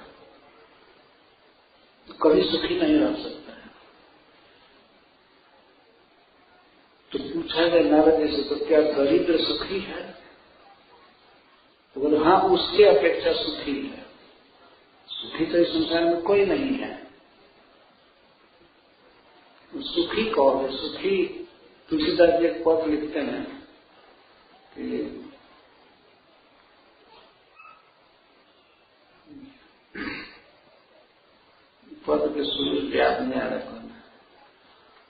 तो कभी सुखी नहीं रह सकता है। तो पूछा गया नारद जी से, तो क्या दरिद्र सुखी है? तो बोले हाँ, उसके अपेक्षा सुखी है। सुखी तो इस संसार में कोई नहीं है। सुखी कौन है? सुखी तुलसीदास जी एक पद लिखते हैं कि पद के शुरू याद नहीं आ रहा।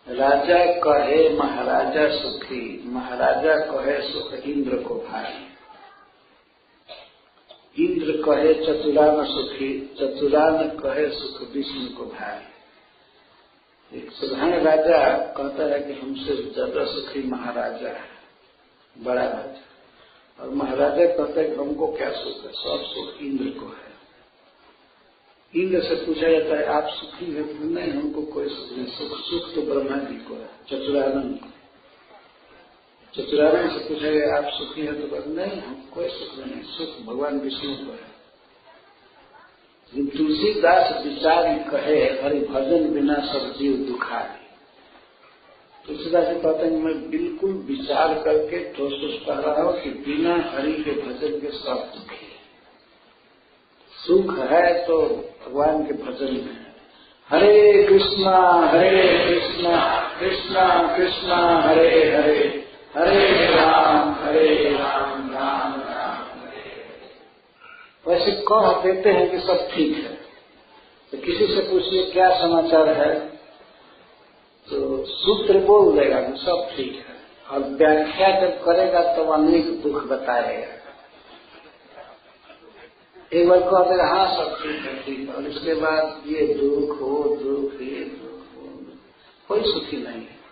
राजा कहे महाराजा सुखी, महाराजा कहे सुख इंद्र को भाई। इंद्र कहे चतुरान सुखी, चतुरान कहे सुख विष्णु को भाई। एक साधारण राजा कहता है कि हमसे ज्यादा सुखी महाराजा है, बड़ा राजा, और महाराजा कहता है कि हमको क्या सुख है, सब सुख इंद्र को है। इंद्र से पूछा जाता है आप सुखी है? तो नहीं, हमको कोई सुख नहीं, सुख तो ब्रह्मा जी को है, चतुरानंद को। चतुरानंद से पूछा गया आप सुखी है? तो नहीं, हमको कोई सुख नहीं, सुख भगवान विष्णु को है। लेकिन तुलसीदास विचार कहे हरि भजन बिना सब जीव दुखारी। तुलसीदास जी कहते हैं मैं बिल्कुल विचार करके ठोस कह रहा हूं कि बिना हरि के भजन के सब दुखी है। सुख है तो भगवान के भजन में है। हरे कृष्णा कृष्णा कृष्णा हरे हरे, हरे राम राम राम हरे हरे। वैसे कह देते हैं कि सब ठीक है, तो किसी से पूछिए क्या समाचार है, तो सूत्र बोल देगा कि सब ठीक है, और व्याख्या जब करेगा तो अनेक दुख बताएगा। एक बार कह देगा हाँ सब ठीक है, ठीक है, और इसके बाद ये दुख वो दुख, ये दुख वो दुख, कोई सुखी नहीं है।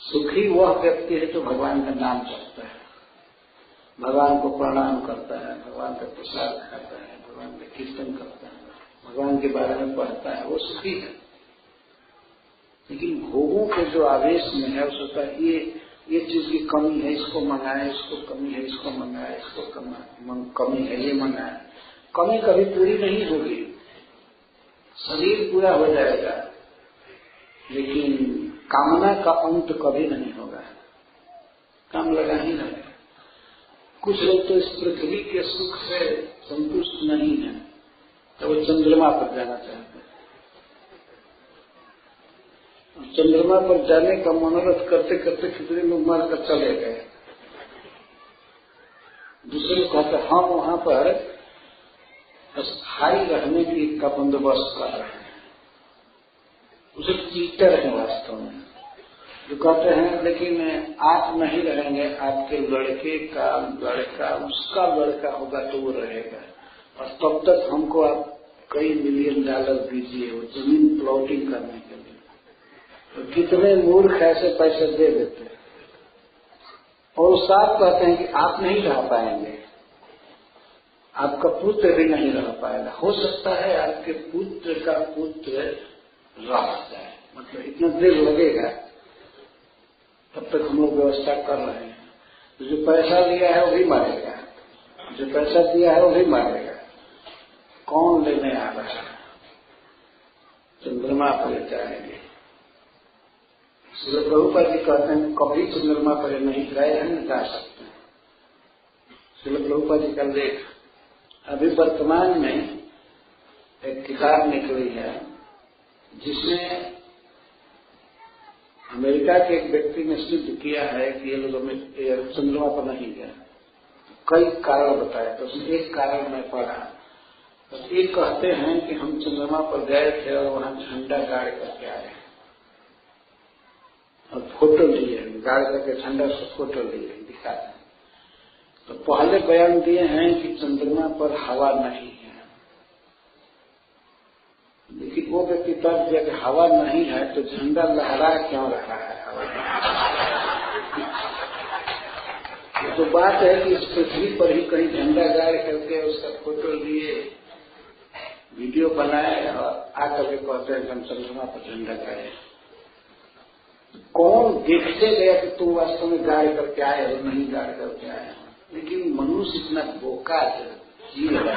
सुखी वह व्यक्ति है जो भगवान का नाम जपता है, भगवान को प्रणाम करता है, भगवान का प्रसाद खाता है, भगवान का कीर्तन करता है, भगवान के बारे में पढ़ता है, वो सुखी है। लेकिन भोगों के जो आवेश में है, उसका ये चीज की कमी है, इसको मंगाए, इसको कमी है, इसको मंगाए, इसको कमी है, ये मंगाए। कमी कभी पूरी नहीं होगी, शरीर पूरा हो जाएगा, लेकिन कामना का अंत कभी नहीं होगा, काम लगा ही रहेगा। कुछ लोग तो इस पृथ्वी के सुख से संतुष्ट नहीं है, तो वो चंद्रमा पर जाना चाहते हैं। चंद्रमा पर जाने का मनोरथ करते करते कितने लोग मर कर चले गए। दूसरे लोग कहते हम वहां पर स्थायी रहने की का बंदोबस्त कर रहे हैं। उसे चीटर है वास्तव में, जो कहते हैं लेकिन आप नहीं रहेंगे, आपके लड़के का लड़का उसका लड़का होगा तो वो रहेगा, और तब तक हमको आप कई मिलियन डॉलर दीजिए वो जमीन प्लॉटिंग करने के लिए। तो कितने मूर्ख ऐसे पैसे दे देते हैं, और साथ कहते हैं कि आप नहीं रह पाएंगे, आपका पुत्र भी नहीं रह पाएगा। हो सकता है आपके पुत्र का पुत्र रह जाए, मतलब इतना देर लगेगा, तब तक हम लोग व्यवस्था कर रहे हैं। तो जो पैसा लिया है वो भी मारेगा, जो पैसा दिया है वो भी मारेगा। कौन लेने आ रहा है? चंद्रमा पर जाएंगे। श्री प्रभुपाद जी कहते हैं कभी चंद्रमा पर नहीं गए हैं, न जा सकते हैं। श्री प्रभुपाद जी का लेख अभी वर्तमान में एक किताब निकली है जिसमें अमेरिका के एक व्यक्ति ने सिद्ध किया है कि ये लोग चंद्रमा पर नहीं गए। कई कारण बताए, तो उसमें एक कारण मैं पढ़ा। तो एक कहते हैं कि हम चंद्रमा पर गए थे और वहां झंडा गाड़ करके आए और फोटो लिए, गाड़ करके झंडा से फोटो लिए, दिखाते हैं। तो पहले बयान दिए हैं कि चंद्रमा पर हवा नहीं है, लेकिन वो व्यक्ति तर्क दिया कि हवा नहीं है तो झंडा लहरा क्यों रहा है हवा में। तो बात है कि इस पृथ्वी पर ही कहीं झंडा गाड़ करके उसका फोटो लिए, वीडियो बनाए और आकर के कहते हैं कि हम चंद्रमा पर झंडा गाड़े। कौन देखते गया कि तुम वास्तव में गाड़ करके आए और नहीं गाड़ करके आए? लेकिन मनुष्य इतना बोका जीव है,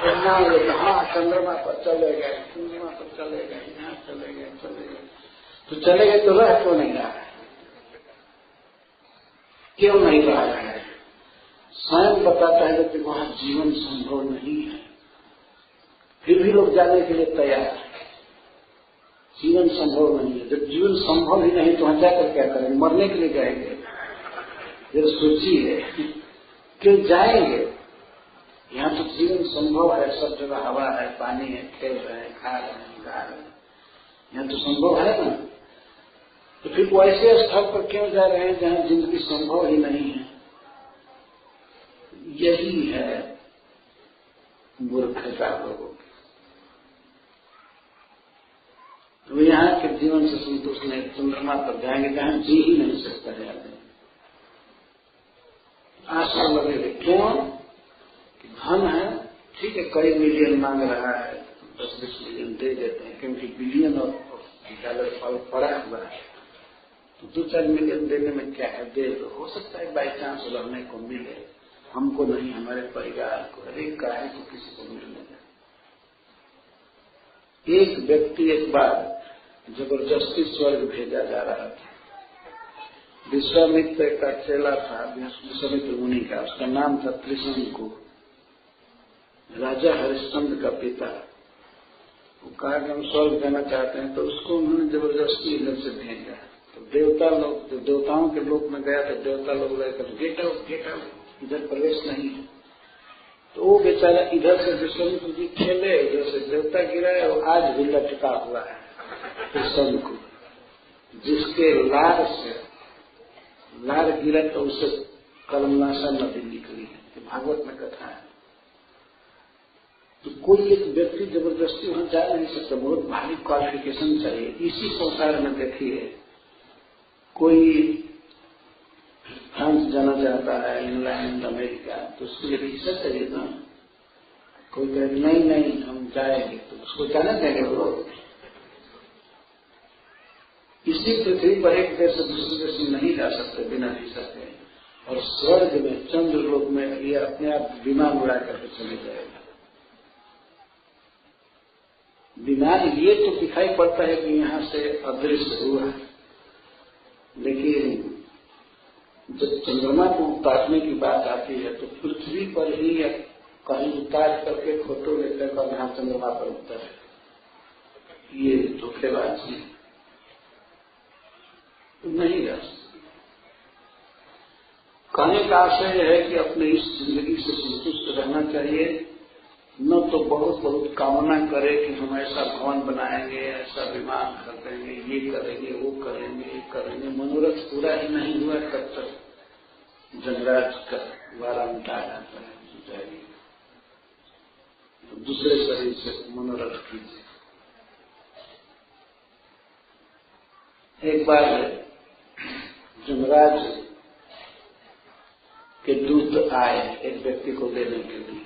इतना हाँ चंद्रमा पर चले गए, चंद्रमा पर चले गए, यहाँ चले गए, तो चले गए तो रह क्यों नहीं रहा है? क्यों नहीं रह रहा है? स्वयं बताता है कि वहां जीवन संभव नहीं है, फिर भी लोग जाने के लिए तैयार है। जीवन संभव नहीं है। जब जीवन संभव ही नहीं तो वहां जाकर क्या करेंगे? मरने के लिए जाएंगे? जब सोचिए क्यों जाएंगे? यहाँ तो जीवन संभव है, सब जगह हवा है, पानी है, खेल रहे हैं, खा रहे हैं, गा रहे हैं, यहाँ तो संभव है ना। तो फिर वो ऐसे स्थल पर क्यों जा रहे हैं जहाँ जिंदगी संभव ही नहीं है? यही है मूर्खता लोगों की। तो यहाँ के जीवन से संतुष्ट नहीं, चंद्रमा पर जाएंगे जहाँ जी ही नहीं सकता है आदमी। आशा लगे क्यों? धन है, ठीक है, कई मिलियन मांग रहा है, 10-20 मिलियन दे देते हैं, क्योंकि बिलियन और डॉलर फल पड़ा हुआ है, तो 2-4 मिलियन देने में क्या है, दे दो। हो सकता है बाई चांस रहने को मिले, हमको नहीं, हमारे परिवार को, एक का है तो किसी को मिलने। एक व्यक्ति एक बार जबरदस्ती स्वर्ग भेजा जा रहा था। विश्वामित्र का चेला था, विश्वामित्र मुनि का, उसका नाम था त्रिशंकु, राजा हरिश्चंद्र का पिता। वो कहा कि हम स्वर्ग जाना चाहते हैं, तो उसको उन्होंने जबरदस्ती इधर से भेजा। तो देवता लोग, जो देवताओं के लोक में गया तो देवता लोग लेकर गेट आउट, इधर प्रवेश नहीं है। तो वो बेचारा इधर से विश्वामित्र जी खेले, उधर से देवता गिराए, और आज भी लटका हुआ है त्रिशंकु, जिसके लार से लार गिरा तो उससे कलमनाशा नदी निकली है, तो भागवत में कथा है। तो कोई एक व्यक्ति जबरदस्ती वहां जा नहीं सकता, बहुत भारी क्वालिफिकेशन चाहिए। इसी संसार में देखिए, कोई फ्रांस जाना चाहता है, इंग्लैंड, अमेरिका, तो उसके लिए वीजा चाहिए ना। कोई कहे नहीं हम जाएंगे, तो उसको जाना देंगे वो लोग। इसी पृथ्वी पर एक देश से दूसरे देश में नहीं जा सकते बिना वीजा के, और स्वर्ग में, चंद्रलोक में ये अपने आप विमान उड़ा करके चले जाएगा। विमान ये तो दिखाई पड़ता है कि यहाँ से अदृश्य हुआ, लेकिन जब चंद्रमा को उतारने की बात आती है तो पृथ्वी पर ही कहीं उतार करके फोटो लेकर का यहाँ चंद्रमा पर उतर, ये धोखेबाजी नहीं जा सकती। कहने का आशय है कि अपने इस जिंदगी से संतुष्ट रहना चाहिए, न तो बहुत कामना करे कि हम ऐसा भवन बनाएंगे, ऐसा विमान खरीदेंगे, ये करेंगे, वो करेंगे, ये करेंगे। मनोरथ पूरा ही नहीं हुआ तब तक जमराज का वारंट आ जाता है, तो दूसरे शरीर से मनोरथ कीजिए। एक बार जमराज के दूत आए एक व्यक्ति को देने के लिए,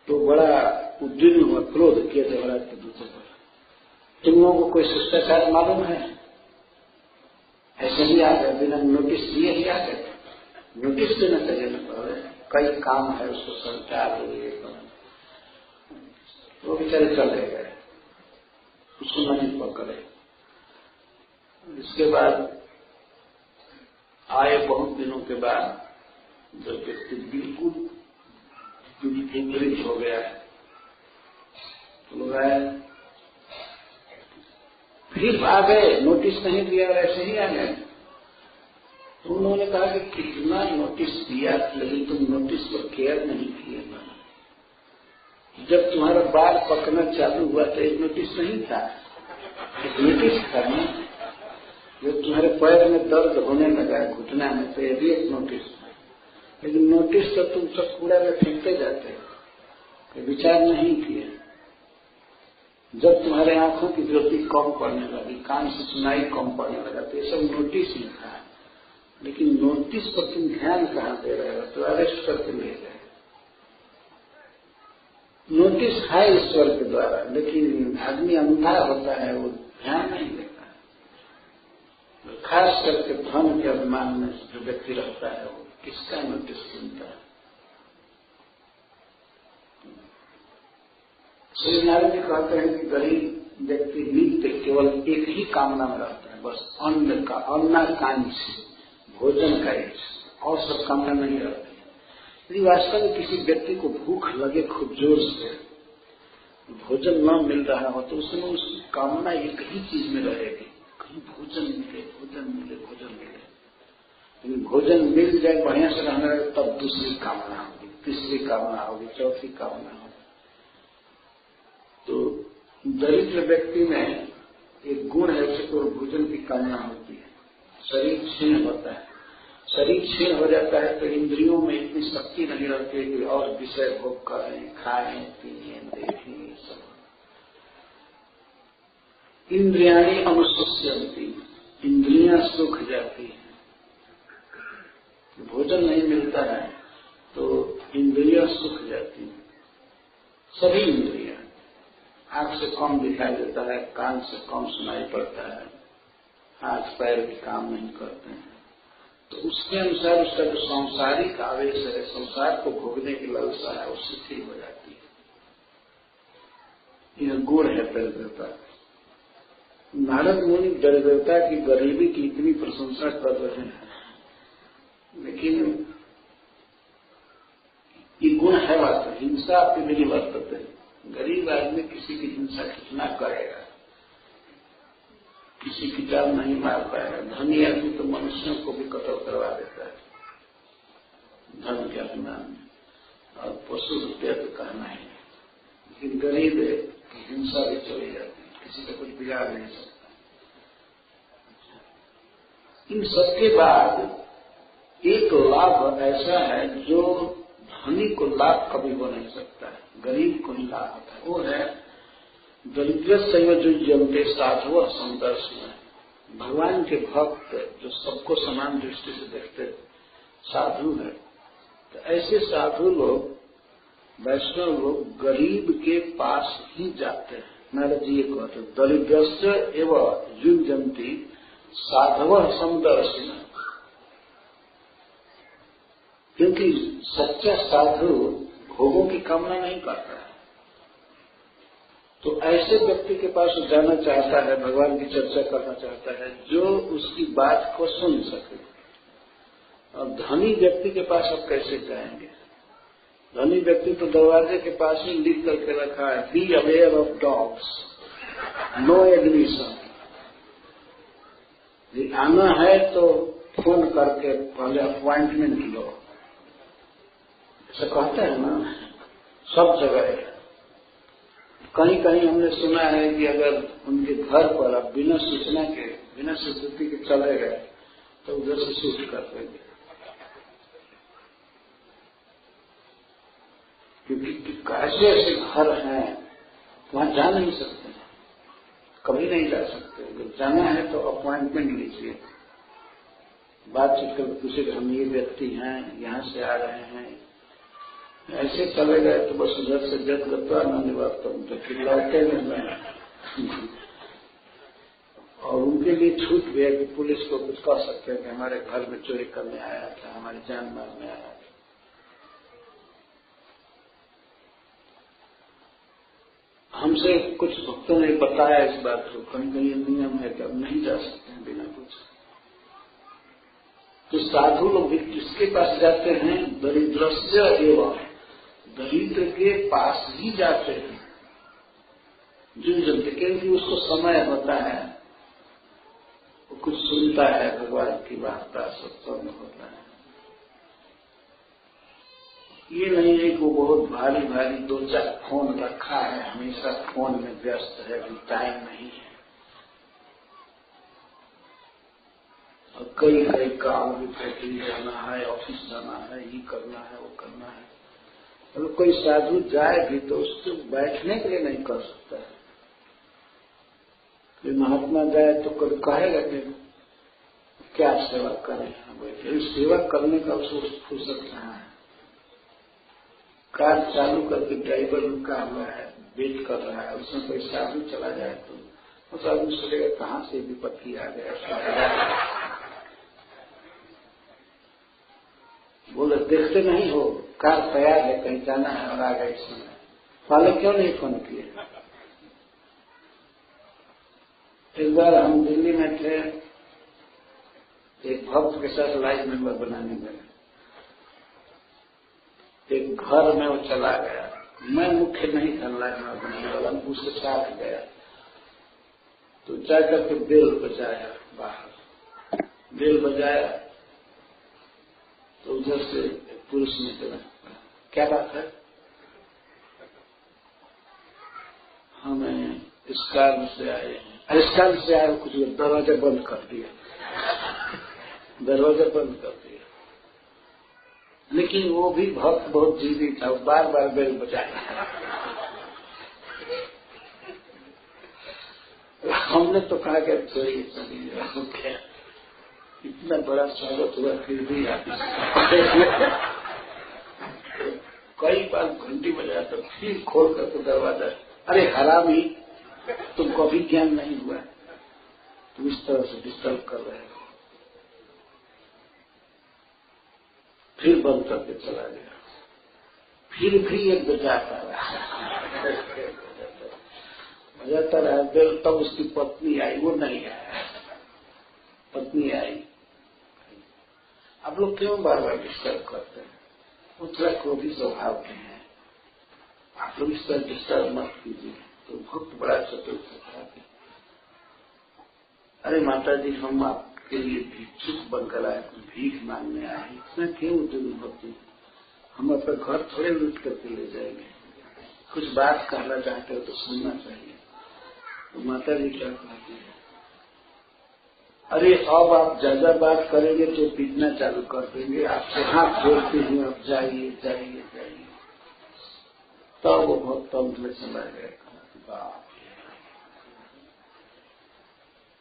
तो बड़ा उद्विग्न हुआ, क्रोध किया देवराज के दूतों पर। तुम लोगों को कोई शिष्टाचार मालूम है? ऐसे ही आ गए, बिना नोटिस दिए ही आ गए। नोटिस देना चाहिए न, पहले कई काम है उसको संचार हुए, वो बेचारे चले गए, उसको नहीं पकड़े। इसके बाद आए बहुत दिनों के बाद, जब व्यक्ति बिल्कुल विपरीत हो गया है, तो लोग आए, फिर आ गए, नोटिस नहीं दिया, ऐसे ही आ गए। तो उन्होंने कहा कि कितना नोटिस दिया, लेकिन तुम नोटिस पर केयर नहीं किए ना। जब तुम्हारा बाल पकना चालू हुआ तो एक नोटिस नहीं था, एक नोटिस था ना। जब तुम्हारे पैर में दर्द होने लगा घुटना में, तो ये भी एक नोटिस था। लेकिन नोटिस तो तुम सब कूड़ा में फेंकते जाते हो, विचार नहीं किए। जब तुम्हारे आंखों की ज्योति कम पड़ने लगी, कान से सुनाई कम पड़ने लगा, तो ये सब नोटिस ही था। लेकिन नोटिस पर तुम ध्यान कहाँ दे रहे हो? तो अरेस्ट करके ले गए। नोटिस है ईश्वर के द्वारा, लेकिन आदमी अंधा होता है, वो ध्यान नहीं देता। खास करके धन के अभिमान में जो व्यक्ति रहता है, वो किसका नोटिस सुनता है? श्री नारायण जी कहते हैं कि गरीब व्यक्ति नित्य केवल एक ही कामना में रहता है, बस अन्न का, अन्नाकांक्षी, भोजन का इच्छा, और सब कामना नहीं रहती। यदि वास्तव में किसी व्यक्ति को भूख लगे खूब जोर से, भोजन न मिल रहा हो, तो उसमें उसकी कामना एक ही चीज में रहेगी, कहीं भोजन मिले, भोजन मिले, भोजन मिले। लेकिन भोजन मिल जाए, बढ़िया से रहने लगे, तब दूसरी कामना होगी, तीसरी कामना होगी, चौथी कामना होगी। तो दरिद्र व्यक्ति में एक गुण है, उसे केवल भोजन की कामना होती है। शरीर क्षीण होता है, शरीर क्षीण हो जाता है तो इंद्रियों में इतनी शक्ति नहीं रहती कि और विषय भोग करें, खाएं, पिए, देखें, सब। इंद्रियाणी अनुशुष्यन्ति, इंद्रियां सूख जाती हैं। भोजन नहीं मिलता है तो इंद्रियां सूख जाती हैं, सभी इंद्रियां। आंख से कम दिखाई देता है, कान से कम सुनाई पड़ता है, हाथ पैर भी काम नहीं करते हैं। तो उसके अनुसार उसका जो सांसारिक आवेश है, संसार को भोगने की लालसा है, वो शिथिल हो जाती है। यह गुण है दरिद्रता। नारद मुनि दरिद्रता की, गरीबी की इतनी प्रशंसा कर रहे हैं, लेकिन ये गुण है वास्तव। हिंसा अपनी नहीं वर्तते। गरीब आदमी किसी की हिंसा कितना करेगा, किसी की जान नहीं मार पाएगा। धनी आदमी तो मनुष्यों को भी कत्ल करवा देता है धन के अभिमान में, और पशु हत्या तो कहना है। लेकिन गरीब की हिंसा भी चली जाती है, किसी का कुछ बिगाड़ नहीं सकता। इन सबके बाद एक लाभ ऐसा है जो धनी को लाभ कभी हो नहीं सकता है, गरीब को ही लाभ होता है। वो है दरिद्र संयोजनते साधु समदर्शन। भगवान के भक्त जो सबको समान दृष्टि से देखते साधु है, तो ऐसे साधु लोग, वैष्णव लोग गरीब के पास ही जाते हैं। नारद जी ये कहते दरिद्रस्य एवं युजंती साधव समदर्शन। क्योंकि सच्चा साधु भोगों की कामना नहीं करता है, तो ऐसे व्यक्ति के पास जाना चाहता है, भगवान की चर्चा करना चाहता है, जो उसकी बात को सुन सके। और धनी व्यक्ति के पास आप कैसे जाएंगे? धनी व्यक्ति तो दरवाजे के पास ही लिख करके रखा है, be aware of dogs, no admission. आना है तो फोन करके पहले अपॉइंटमेंट लो, ऐसा कहते हैं ना, सब जगह है। कहीं कहीं हमने सुना है कि अगर उनके घर पर आप बिना सूचना के, बिना स्वीकृति के चले गए तो उधर से शूट कर देंगे, क्योंकि ऐसे ऐसे घर हैं वहां जा नहीं सकते, कभी नहीं जा सकते। अगर जाना है तो अपॉइंटमेंट लीजिए, बातचीत करके पूछे कि हम ये व्यक्ति हैं, यहाँ से आ रहे हैं, ऐसे चले गए तो बस उधर से जग गत्वा न निवर्तन, तो फिर लौटे नहीं। और उनके लिए छूट भी है कि पुलिस को कुछ कह सकते हैं कि हमारे घर में चोरी करने आया था, हमारी जान मारने आया था। हमसे कुछ भक्तों ने बताया इस बात को, कहीं कहीं नियम है कि अब नहीं जा सकते हैं बिना कुछ। तो साधु लोग भी किसके पास जाते हैं? दरिद्रस्य एवं, दरिद्र के पास ही जाते हैं। जो जनते क्योंकि उसको समय होता है, वो कुछ सुनता है, भगवान की वार्ता सत्संग होता है। ये नहीं है कि वो बहुत भारी भारी 2-4 फोन रखा है, हमेशा फोन में व्यस्त है, अभी टाइम नहीं है। और कई कई काम भी फैक्ट्री जाना है, ऑफिस जाना है, ये करना है, वो करना है। और कोई साधु जाए भी तो उसको बैठने के लिए नहीं कर सकता है। कोई महात्मा जाए तो कोई कहेगा कि क्या सेवा करें, बैठे। सेवा करने का उसको फुर्सत कहाँ है? कार चालू करके ड्राइवर रुका हुआ है, वेट कर रहा है, उसमें कोई साधु चला जाए तो वो साधु सोचेगा कहाँ से विपत्ति आ गया। बोले देखते नहीं हो, कार तैयार है, कहीं जाना है और आ गए इस समय, पहले क्यों नहीं फोन किए? एक बार हम दिल्ली में थे, एक भक्त के साथ लाइव मेंबर बनाने गए। एक घर में वो चला गया, मैं मुख्य नहीं था लाइव मेंबर बनाने वाला, उसके साथ गया तो जाकर के बेल बजाया, बाहर बेल बजाया तो उधर से पुरुष निकला, क्या बात है? हमें इस कारण से आए हैं। इस कारण से आए, कुछ दरवाजा बंद कर दिया, दरवाजा बंद कर दिया। लेकिन वो भी भक्त बहुत जीवी था, बार बार बेल बजाया। हमने तो कहा कि चलिए चलिए, इतना बड़ा स्वागत हुआ फिर भी कई बार घंटी बजाया तो फिर खोल करके दरवाजा, अरे हरामी, तुम कभी ज्ञान नहीं हुआ, तुम इस तरह से डिस्टर्ब कर रहे हो। फिर बंद करके चला गया, फिर भी एक बजाता रहा, बजाता रहा। तब उसकी पत्नी आई, वो नहीं आया, पत्नी आई। आप लोग क्यों बार बार डिस्टर्ब करते हैं? वो थोड़ा क्रोधी स्वभाव के हैं, आप लोग इस तरह डिस्टर्ब मत कीजिए। तो भक्त बड़ा चतुर था, अरे माता जी, हम आपके लिए भिक्षुक बनकर आए, भीख मांगने आए, इतना क्यों उद्योग भक्ति? हम अपना घर थोड़े लूट करके ले जाएंगे, कुछ बात कहना चाहते हो तो सुनना चाहिए। तो माता जी क्या कहती है, अरे अब आप ज्यादा बात करेंगे तो पीटना चालू कर देंगे, आपसे हाथ जोड़ते हैं, आप जाइए जाइए जाइए। तब वो बहुत तंत्र में चला गया, बाप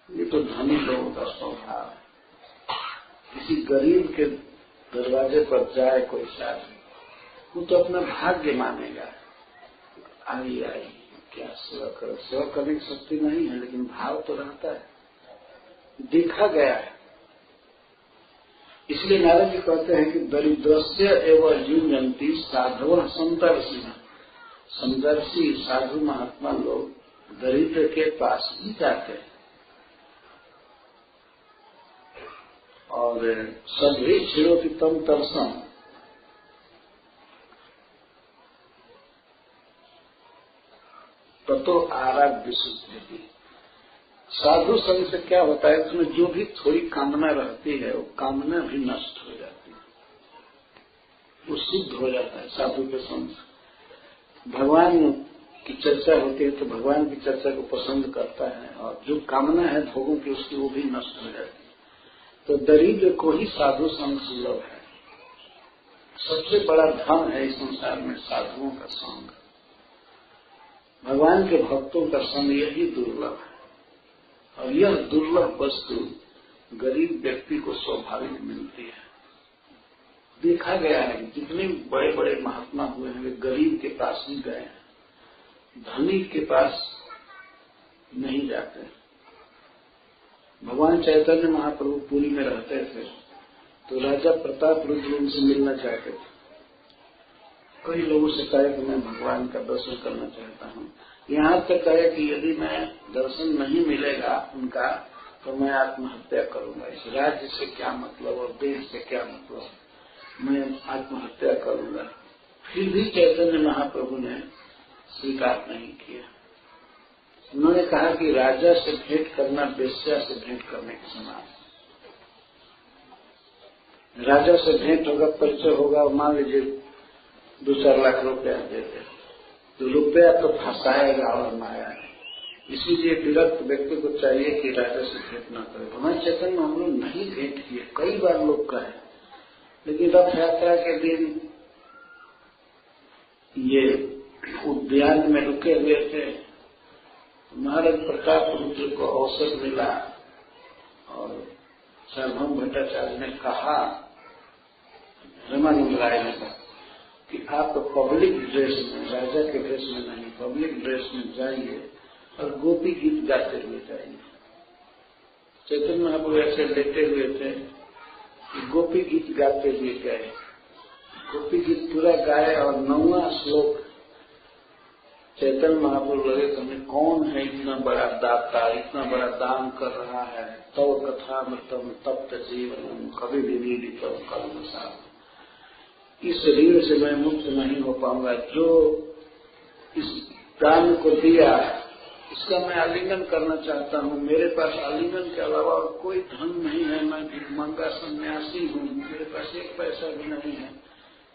ये तो धनी लोगों का स्वभाव है। किसी गरीब के दरवाजे पर जाए कोई साधु, वो तो अपना भाग्य मानेगा, आई आई क्या सेवा करो, सेवा करने की शक्ति नहीं है लेकिन भाव तो रहता है, देखा गया है। इसलिए नारद जी कहते हैं कि दरिद्रस्य एवं युञ्जन्ति साधवः संदर्शिनः, संदर्शी साधु महात्मा लोग दरिद्र के पास ही जाते हैं। और सभी क्षीरोति तम तरसम, ततो आराध्य शुद्धि। साधु संग से क्या होता है, उसमें जो भी थोड़ी कामना रहती है वो कामना भी नष्ट हो जाती है, वो शुद्ध हो जाता है साधु के संग। भगवान की चर्चा होती है तो भगवान की चर्चा को पसंद करता है, और जो कामना है भोगों की उसकी वो भी नष्ट हो जाती है। तो दरिद्र को ही साधु संग सुलभ है। सबसे बड़ा धन है इस संसार में साधुओं का संग, भगवान के भक्तों का संग यही दुर्लभ है। और यह दुर्लभ वस्तु गरीब व्यक्ति को स्वाभाविक मिलती है। देखा गया है जितने बड़े बड़े महात्मा हुए हैं वे गरीब के पास ही गए हैं, धनी के पास नहीं जाते। भगवान चैतन्य महाप्रभु पुरी में रहते थे तो राजा प्रताप रुद्र उनसे मिलना चाहते थे। कई लोगों से कहे कि मैं भगवान का दर्शन करना चाहता हूँ, यहाँ तक कहे कि यदि मैं दर्शन नहीं मिलेगा उनका तो मैं आत्महत्या करूंगा। इस राज्य से क्या मतलब और देश से क्या मतलब, मैं आत्महत्या करूंगा। फिर भी चैतन्य महाप्रभु ने स्वीकार नहीं किया। उन्होंने कहा कि राजा से भेंट करना वेश्या से भेंट करने के समान। राजा से भेंट होगा, परिचय होगा और मान लीजिए 2-4 लाख रुपया देते तो रुपया तो फंसाएगा और माया है। इसीलिए विरक्त व्यक्ति को चाहिए कि राजा से भेंट न करे। हमारे चैतन्य हम लोग नहीं भेंट किए, कई बार लोग कहे, लेकिन रथ यात्रा के दिन ये उद्यान में रुके हुए थे। महाराज प्रताप रुद्र को अवसर मिला और सार्वभौम भट्टाचार्य ने कहा, रामानंद राय ने कहा कि आप पब्लिक ड्रेस में, राजा के ड्रेस में नहीं, पब्लिक ड्रेस में जाइए और गोपी गीत गाते हुए जाइए। चैतन्य महाप्रभु ऐसे लेटे हुए थे कि गोपी गीत गाते हुए गए। गोपी गीत पूरा गाए और 9वां श्लोक चैतन्य महाप्रभु लगे कि हमें कौन है इतना बड़ा दाता, इतना बड़ा दान कर रहा है। तव कथा मृतम तप्त जीवन कभी भी नीडितम कर्म साथ, इस ऋण से मैं मुक्त नहीं हो पाऊंगा। जो इस दान को दिया इसका मैं आलिंगन करना चाहता हूँ। मेरे पास आलिंगन के अलावा और कोई धन नहीं है, मैं भिखमंगा सन्यासी हूँ, मेरे पास 1 पैसा भी नहीं है।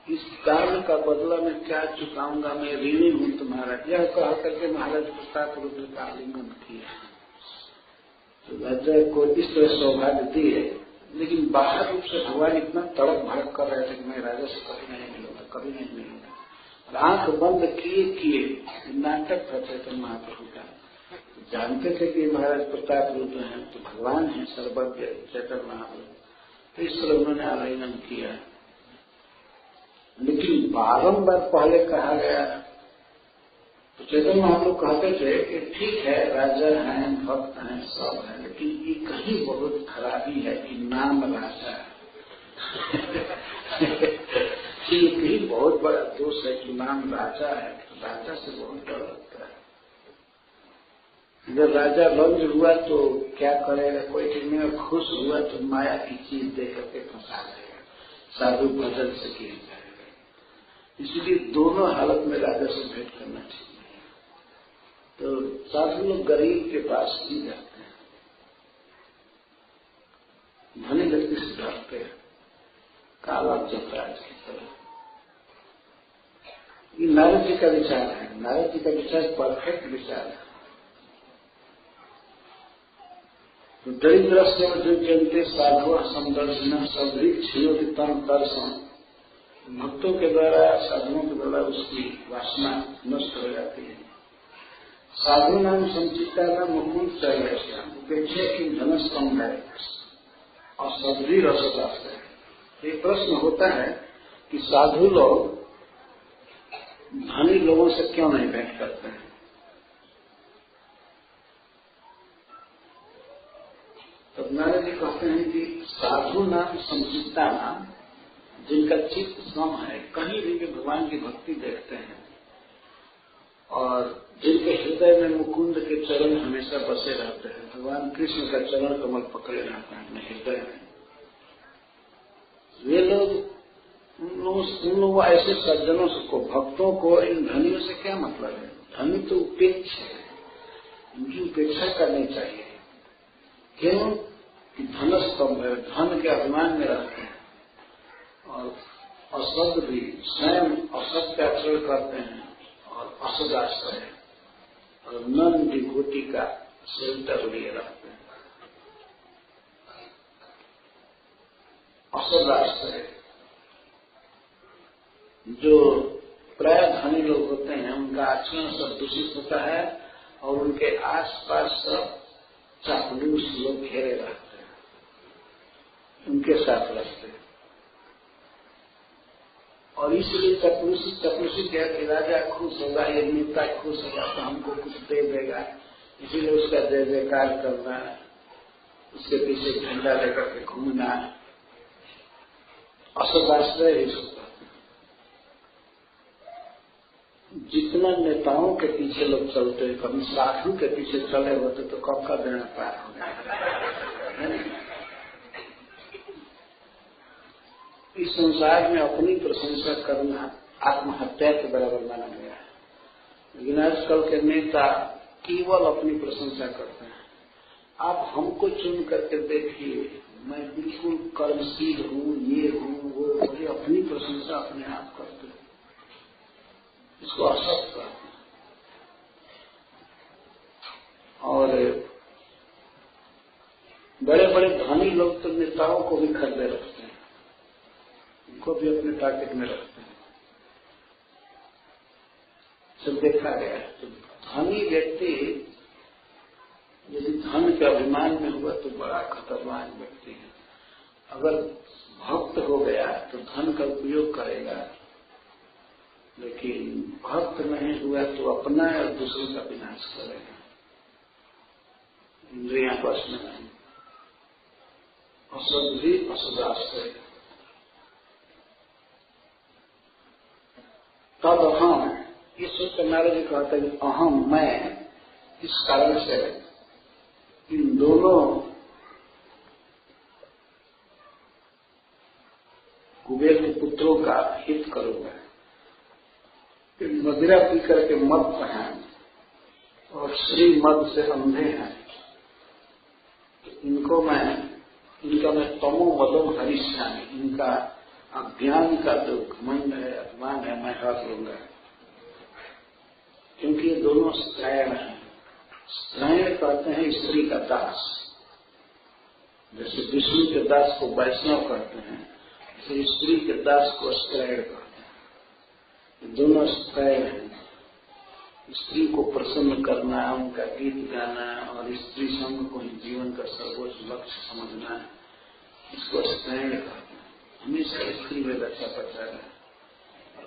इस दान का बदला मैं क्या चुकाऊंगा, मैं ऋणी हूँ तुम्हारा। यह कह करके महाराज प्रताप रुद्र का आलिंगन किया। तो राजा को इस तरह सौभाग्य दिए, लेकिन बाहर रूप से भगवान इतना तड़प भड़क कर रहे थे कि मैं राजा से कभी नहीं मिलूंगा, कभी नहीं मिलूंगा। और आंख बंद किए नाटक करते थे महाप्रभु का। जानते थे कि महाराज प्रताप रुद्र हैं तो भगवान है सर्वज्ञ चैतन्य महाप्रभु, तो इस तरह उन्होंने आलिंगन किया। लेकिन बारंबार पहले कहा गया तो चैतन्य महाप्रभु कहते थे कि ठीक है राजा हैं, भक्त हैं, सब है, लेकिन ये कहीं बहुत खराबी है कि नाम राजा है। ये कहीं बहुत बड़ा दोष है कि नाम राजा है, राजा से बहुत डर लगता है। अगर राजा रंज हुआ तो क्या करेगा, कोई चीज में खुश हुआ तो माया की चीज देख करके फंसा देगा, साधु भजन से गिर जाएगा। इसलिए दोनों हालत में राजा से भेंट करना चाहिए। तो साधु लोग गरीब के पास ही जाते हैं, धनी व्यक्ति से डरते हैं, काला जमराज की तरह। ये नारद जी का विचार है। नारद जी का विचार परफेक्ट विचार है। तो दरिद्र से जो जनते साधु समदर्शन सभी छियो तम दर्शन, भक्तों के द्वारा, साधुओं के द्वारा उसकी वासना नष्ट हो जाती है। साधु नाम संचिता का मुकुंद चाहिए उपेक्षा की धनस्तंभ है और सदरी रसदास है। एक प्रश्न होता है कि साधु लोग धनी लोगों से क्यों नहीं भेंट करते हैं। तो नारद जी कहते हैं कि साधु नाम संचिता नाम, जिनका चित्त सम है, कहीं भी भगवान की भक्ति देखते हैं और जिनके हृदय में मुकुंद के चरण हमेशा बसे रहते हैं, भगवान कृष्ण का चरण कमल पकड़े रहते हैं अपने हृदय में, वे लोग उन लोग ऐसे सज्जनों को, भक्तों को इन धनियों से क्या मतलब है। धनी तो उपेक्षा है, उनकी उपेक्षा करनी चाहिए। क्यों कि धनस्तंभ है, धन के अभिमान में रहते हैं और असद भी स्वयं असद का आचरण करते हैं और असदाश्रय और नन विभूति का शेल्टर लिए रहते हैं। असदाश्रय जो प्राय धनी लोग होते हैं उनका आचरण सब दूषित होता है और उनके आसपास सब चापलूस लोग घेरे रहते हैं, उनके साथ रहते हैं। और इसलिए चपलूसी क्या कि राजा खुश होगा, ये नेता खुश होगा तो हमको कुछ दे देगा, इसीलिए उसका जय जयकार करना, उसके पीछे झंडा लेकर के घूमना, असदाश्रय ही होता। जितना नेताओं के पीछे लोग चलते हैं, कभी साधु के पीछे चले होते तो कब का बेड़ा पार हो गया। इस संसार में अपनी प्रशंसा करना आत्महत्या के बराबर माना गया है। लेकिन आजकल के नेता केवल अपनी प्रशंसा करते हैं। आप हमको चुन करके देखिए, मैं बिल्कुल कर्मशील हूँ, ये हूँ, वो, मुझे अपनी प्रशंसा अपने आप करते हैं, इसको असत कहते हैं। और बड़े बड़े धनी लोग तो नेताओं को भी खरीदे रखते हैं, उनको भी अपने पैकेट में रखते हैं, सब देखा गया है। तो धनी व्यक्ति यदि धन के अभिमान में हुआ तो बड़ा खतरनाक व्यक्ति है। अगर भक्त हो गया तो धन का उपयोग करेगा, लेकिन भक्त नहीं हुआ तो अपना और दूसरों का विनाश करेगा। इंद्रियां वश में नहीं, असद भी असदाश्रय। तब हम ईश्वर के नारे जी कहते हैं अहम, मैं, इस कारण से इन दोनों कुबेर के पुत्रों का हित करूंगा। मदिरा पी करके मत हैं और श्री मद से अंधे हैं, इनका मैं तमो मदम हरिष्यामि, इनका अज्ञान का जो घमंड है, अभिमान है, मैं हर लूंगा। क्योंकि ये दोनों स्त्रैण हैं। स्त्रैण कहते हैं स्त्री का दास, जैसे विष्णु के दास को वैष्णव कहते हैं, जैसे स्त्री के दास को स्त्रैण कहते हैं। दोनों स्त्रैण हैं। स्त्री को प्रसन्न करना, उनका गीत गाना और स्त्री संग को ही जीवन का सर्वोच्च लक्ष्य समझना, इसको स्त्रैण कहते हैं। हमेशा स्त्री में रक्षा पड़ता है।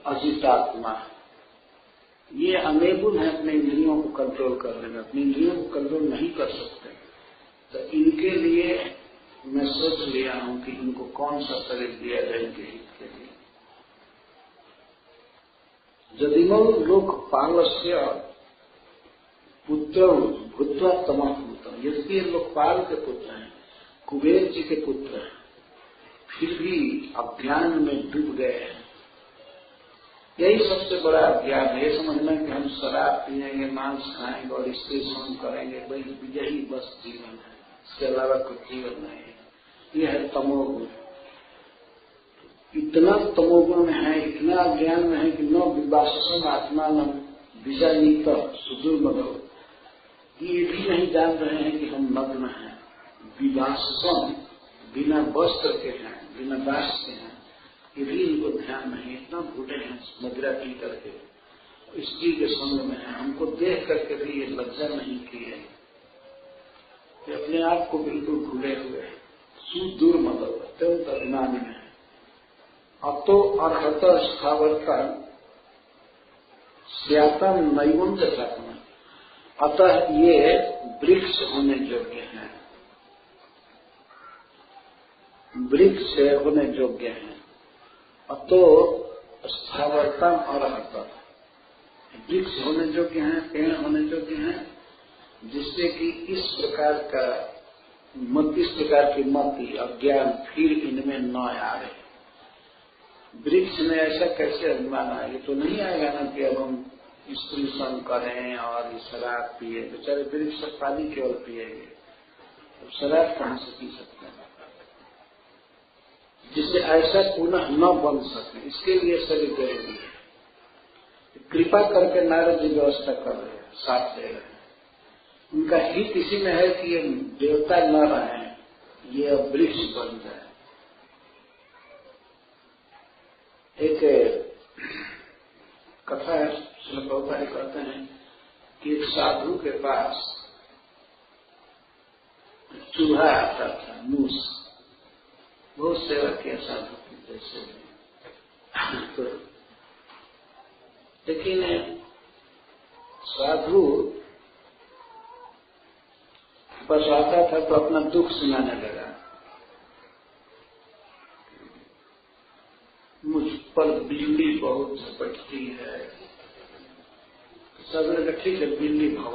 अजितात्मा, ये अनेबुल है अपने इंद्रियों को कंट्रोल करने में, अपनी इंद्रियों को कंट्रोल नहीं कर सकते। तो इनके लिए मैं सोच लिया हूं कि इनको कौन सा शरीर दिया जाए इनके हित के लिए। यदिमो लोकपालस्य पुत्र भूत्वा तमः भूतम्, यद्यपि ये लोकपाल के पुत्र हैं, कुबेर जी के पुत्र हैं, फिर भी अज्ञान में डूब गए हैं। यही सबसे बड़ा अज्ञान है, ये समझना कि हम शराब पिएंगे, मांस खाएंगे और स्त्री संग करेंगे, यही बस जीवन है, इसके अलावा कुछ जीवन नहीं है। यह है तमोगुण। इतना तमोगुण है, इतना अज्ञान में है कि न विवासम आत्मान विषानीत सुदूर मदो, ये भी नहीं जान रहे हैं कि हम नग्न हैं। विवासम, बिना वस्त्र के हैं, बिना दास के हैं, ये भी इनको ध्यान नहीं। इतना भूले हैं मदिरा पी करके, स्त्री के संग में है, हमको देख करके भी ये लज्जा नहीं किए, ये अपने आप को बिल्कुल भूले हुए हैं। सुदूर मतलब अत्यंत अभिमानी है। अतो अर्हत स्थावरता श्यातम नैवंत जातम, अतः ये वृक्ष होने योग्य हैं, वृक्ष होने योग्य हैं। अतो स्थावरता अर्हत, वृक्ष होने योग्य हैं, पेड़ होने योग्य हैं, जिससे कि इस प्रकार की मति अज्ञान फिर इनमें न आए। वृक्ष में ऐसा कैसे अभिमान आए? ये तो नहीं आएगा ना कि अब हम स्त्री संग करें और शराब पिए, बेचारे वृक्ष से पानी केवल पिएंगे, तो शराब कहां से पी सकते हैं? जिससे ऐसा पुनः न बन सके, इसके लिए शरीर जरूरी है। कृपा करके नारद जी व्यवस्था कर रहे हैं, साथ दे रहे हैं। उनका हित इसी में है कि ये देवता न रहे, ये अब वृक्ष बन जाए। एक कथा है, श्रील प्रभुपाद कहते हैं कि एक साधु के पास चूहा आता था, मूस, बहुत सेवा किया साधु की, जैसे तो लेकिन साधु बस आता था तो अपना दुख सुनाने लगा, मुझ पर बिल्ली बहुत झपटती है। सब ने कहा ठीक है बिल्ली भव,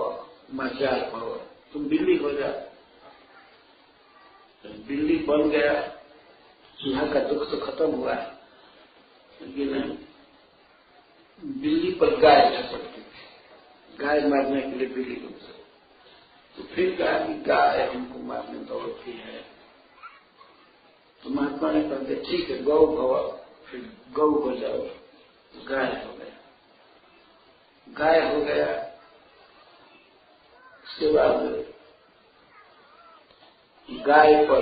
मजार भव, तुम बिल्ली हो जा। बिल्ली बन गया, चूहा का दुख तो खत्म हुआ, लेकिन बिल्ली पर गाय झपटती थी, गाय मारने के लिए बिल्ली को। तो फिर कहा कि गाय हमको मारने दौड़ती है। तो महात्मा ने कहा ठीक है गौ भव, फिर गौ हो जाओ। गाय हो गया, गाय हो गया। उसके बाद गाय पर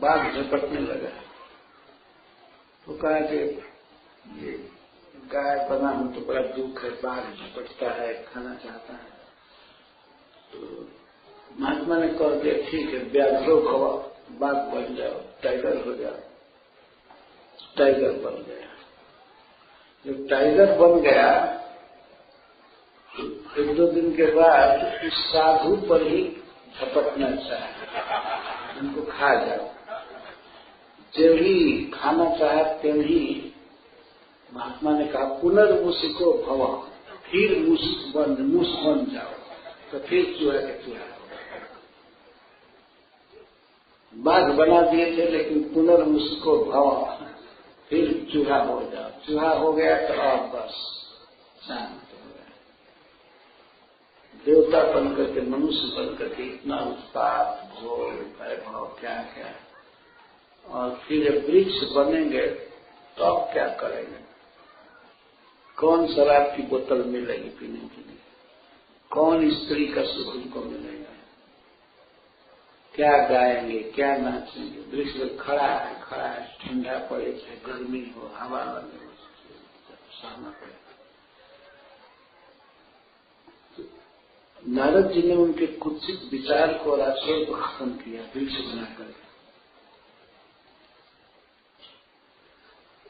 बाघ झपटने लगा। तो कहा कि ये गाय बना हूं तो बड़ा दुख है, बाघ झपटता है, खाना चाहता है। तो महात्मा ने कह दिया ठीक है व्याघ्रो भव, बाघ बन जाओ, टाइगर हो जाओ। टाइगर बन गया। जब टाइगर बन गया तो एक दो दिन के बाद उस साधु पर ही झपटना चाहे, उनको खा जाओ। जब ही खाना चाहे तब ही महात्मा ने कहा पुनर्मूषिको भव, फिर मूस बन जाओ। तो फिर चूहा के चूहा बाघ बना दिए थे, लेकिन पुनर्मूषिको भव, फिर चूहा हो जाओ। चूहा हो गया तो अब बस शांत हो गया। देवता बनकर के, मनुष्य बनकर के इतना उत्पात, भोग, वैभव, क्या क्या। और फिर जब वृक्ष बनेंगे तो अब क्या करेंगे? कौन शराब की बोतल मिलेगी पीने के लिए? कौन स्त्री का सुख उनको मिलेगा? क्या गाएंगे, क्या नाचेंगे? वृक्ष में खड़ा है, ठंडा पड़े चाहे गर्मी हो, हवा लगे, सहना पड़ेगा। नारद जी ने उनके कुत्सित विचार को और आश्रय को खत्म किया वृक्ष बनाकर।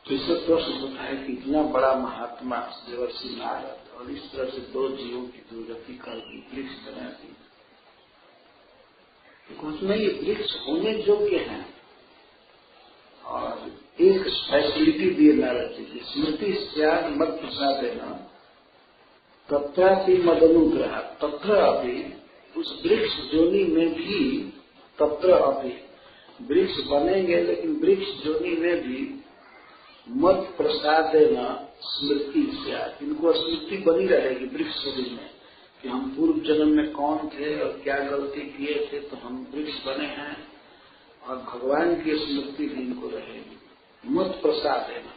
तो इससे प्रश्न होता है कि इतना बड़ा महात्मा देवर्षि नारद और इस तरह से दो जीवों की दुर्गति कर दी, वृक्ष बना दी। उसमें ये वृक्ष होने योग्य है। और एक फैसिलिटी दिए नारद जी की, स्मृति स्याद मत प्रसाद देना, तत्रापि मदनुग्रह, तत्र अभी, उस वृक्ष जोनि में भी, तत्र अभी, वृक्ष बनेंगे लेकिन वृक्ष जोनि में भी मत प्रसाद देना स्मृति स्याद, इनको स्मृति बनी रहेगी वृक्ष शरीर में कि हम पूर्व जन्म में कौन थे और क्या गलती किए थे तो हम वृक्ष बने हैं, और भगवान की स्मृति भी इनको रहेगी। मत प्रसाद देना,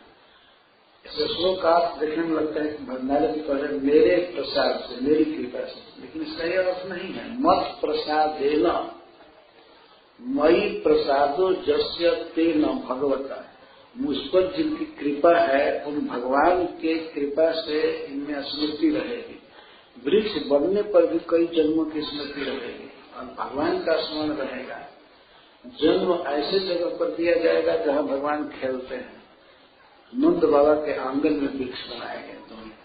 ऐसे श्लोक आप देखने में लगता है कि नारद जी कह रहे हैं मेरे प्रसाद से, मेरी कृपा से, लेकिन इसका यह अर्थ नहीं है। मत प्रसाद देना, मई प्रसादो जस्य तेन भगवता, मुझ पर जिनकी कृपा है उन भगवान के कृपा से इनमें स्मृति रहेगी। वृक्ष बनने पर भी कई जन्मों की स्मृति रहेगी और भगवान का स्मरण रहेगा। जन्म ऐसे जगह पर दिया जाएगा जहाँ भगवान खेलते हैं। नंद बाबा के आंगन में वृक्ष बनाए गए दोनों।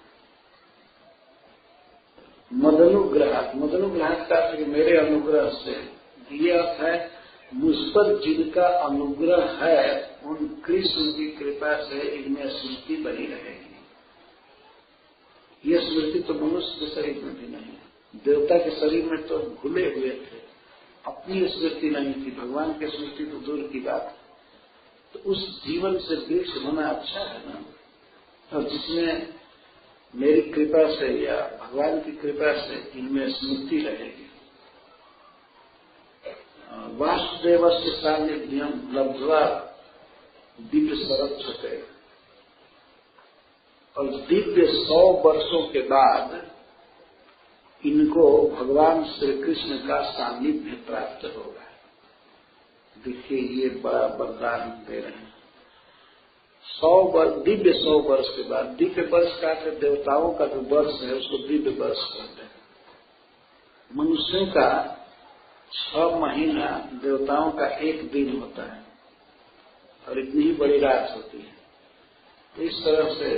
मदनुग्रह, मदनुग्रह का अर्थ है मेरे अनुग्रह से, ये अर्थ है मुझ पर जिनका अनुग्रह है उन कृष्ण की कृपा से इनमें स्मृति बनी रहेगी। यह स्मृति तो मनुष्य के शरीर में भी नहीं है, देवता के शरीर में तो भूले हुए थे, अपनी स्मृति नहीं थी, भगवान की स्मृति तो दूर की बात है। तो उस जीवन से वृक्ष होना अच्छा है ना, और जिसमें मेरी कृपा से या भगवान की कृपा से इनमें स्मृति रहेगी। वासुदेव से सानिध्यम लब्ध्वा दिव्य संरक्षते, और दिव्य 100 वर्षों के बाद इनको भगवान श्री कृष्ण का सानिध्य प्राप्त होगा। देखिए ये बड़ा वरदान दे रहे हैं। 100 वर्ष, दिव्य 100 वर्ष के बाद, दिव्य वर्ष का देवताओं का जो वर्ष है उसको दिव्य वर्ष कहते हैं। मनुष्यों का 6 महीना, देवताओं का 1 दिन होता है और इतनी ही बड़ी रात होती है। तो इस तरह से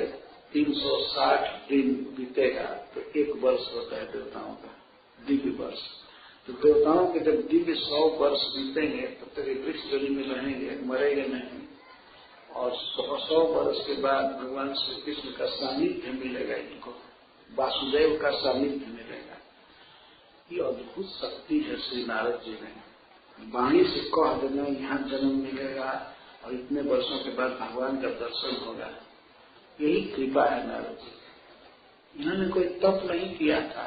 360 दिन बीतेगा तो 1 वर्ष होता है देवताओं का दिव्य वर्ष। तो देवताओं के जब दिव्य 100 वर्ष बीतेंगे तब तक वृक्ष जोनी में रहेंगे, मरेंगे नहीं। और 100 वर्ष के बाद भगवान श्री कृष्ण का सानिध्य मिलेगा इनको, वासुदेव का सानिध्य मिलेगा। ये अद्भुत शक्ति है श्री नारद जी ने। वाणी से कह देना यहाँ जन्म मिलेगा और इतने वर्षों के बाद भगवान का दर्शन होगा, यही कृपा है नारद जी। इन्होंने कोई तप नहीं किया था,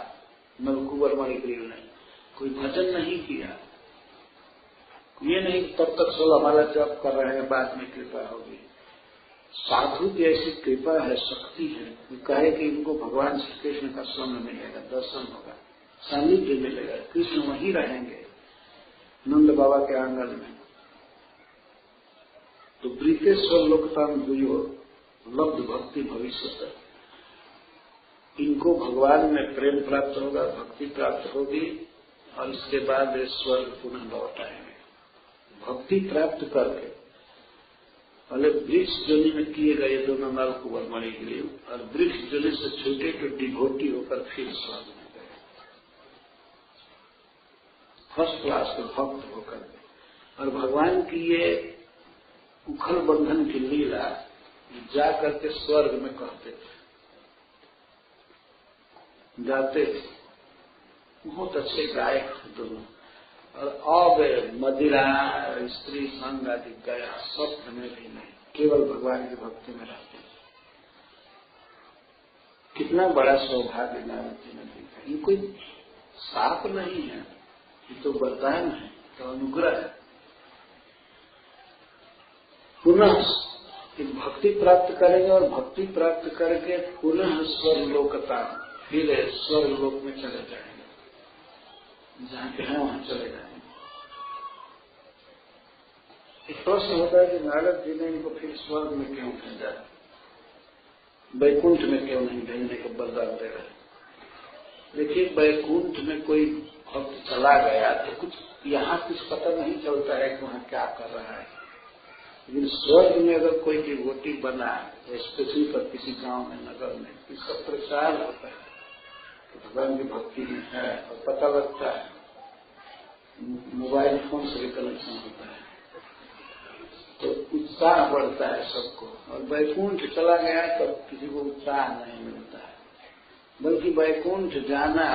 नलकुबर मणिग्रीव ने कोई भजन नहीं किया, ये नहीं तब तक 16 माला जप कर रहे हैं बाद में कृपा होगी। साधु की ऐसी कृपा है, शक्ति है, कहे कि इनको भगवान श्री कृष्ण का स्वर्ण मिलेगा, दर्शन होगा, सानिध्य मिलेगा, कृष्ण वहीं रहेंगे नंद बाबा के आंगन में। तो वृतेश्वर लोकतान दुयो लब्ध भक्ति भविष्य, इनको भगवान में प्रेम प्राप्त होगा, भक्ति प्राप्त होगी और इसके बाद वे स्वर्ग पुनः लौट आएंगे। भक्ति प्राप्त करके पहले वृक्ष जोनी में किए गए दोनों नलकुबर मणिग्रीव, और वृक्ष जोनी से छूटे तो डिभोटी होकर फिर स्वर्ग में गए, फर्स्ट क्लास के भक्त होकर। और भगवान की ये उखल बंधन की लीला जा करके स्वर्ग में कहते थे, गाते थे, बहुत अच्छे गायक थे दोनों। और अब मदिरा स्त्री संग आदि गया स्वप्न में भी नहीं, केवल भगवान की भक्ति में रहते हैं। कितना बड़ा सौभाग्य नारद जी ने देखा। ये कोई शाप नहीं है, ये तो वरदान है, तो अनुग्रह है। पुनः एक भक्ति प्राप्त करेंगे और भक्ति प्राप्त करके पुनः स्वर्गलोकता, फिर स्वर्गलोक में चले जाएंगे, जहां के हैं वहां चले जाएंगे। एक प्रश्न होता है कि नारद जी ने इनको फिर स्वर्ग में क्यों भेजा, वैकुंठ में क्यों नहीं भेजने का वरदान दे रहे। देखिए, वैकुंठ में कोई भक्त चला गया तो कुछ यहाँ कुछ पता नहीं चलता है कि वहां क्या कर रहा है, लेकिन स्वर्ग में अगर कोई डिवोटी बना पृथ्वी पर किसी गांव में, नगर में, इसका प्रचार होता है तो भगवान की भक्ति में है और पता लगता है। मोबाइल फोन से भी कनेक्शन होता है तो उत्साह बढ़ता है सबको। और वैकुंठ चला गया तो किसी को उत्साह नहीं मिलता है, बल्कि वैकुंठ जाना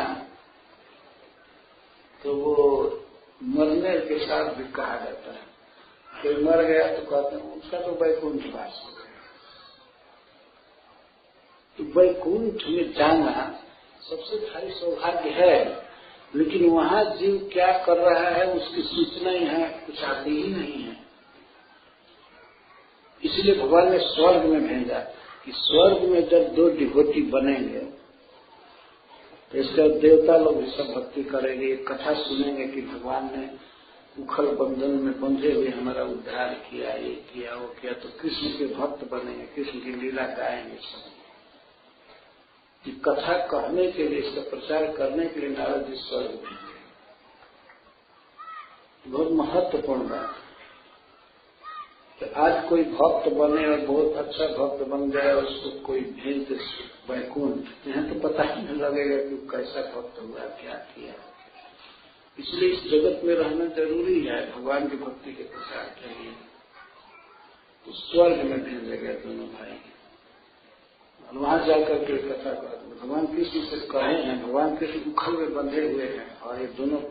तो वो मरने के साथ भी कहा जाता है। कोई मर गया तो कहते हैं उसका तो वैकुंठ वास हो गया। तो वैकुंठ में जाना सबसे भारी सौभाग्य है, लेकिन वहां जीव क्या कर रहा है उसकी सूचना ही है, कुछ आती ही नहीं है। इसलिए भगवान ने स्वर्ग में भेजा कि स्वर्ग में जब 2 डिवोटी बनेंगे तो इसका देवता लोग भी सब भक्ति करेंगे, एक कथा सुनेंगे कि भगवान ने उखल बंधन में बंधे हुए हमारा उद्धार किया, ये किया, वो किया। तो कृष्ण के भक्त बनेंगे, कृष्ण की लीला गाएंगे सब। कि कथा कहने के लिए, इसका प्रचार करने के लिए नारद जी स्वर्ग भेजे। बहुत महत्वपूर्ण बात कि आज कोई भक्त बने और बहुत अच्छा भक्त बन जाए और उसको कोई भेज दे वैकुंठ, यहाँ तो पता ही नहीं लगेगा कि कैसा भक्त हुआ, क्या किया। इसलिए इस जगत में रहना जरूरी है भगवान की भक्ति के प्रसार के लिए। तो स्वर्ग में भेजे गए दोनों भाई और वहां जाकर के कथा कर भगवान कृष्ण से कहे हैं। भगवान कृष्ण उखल में बंधे हुए हैं और ये दोनों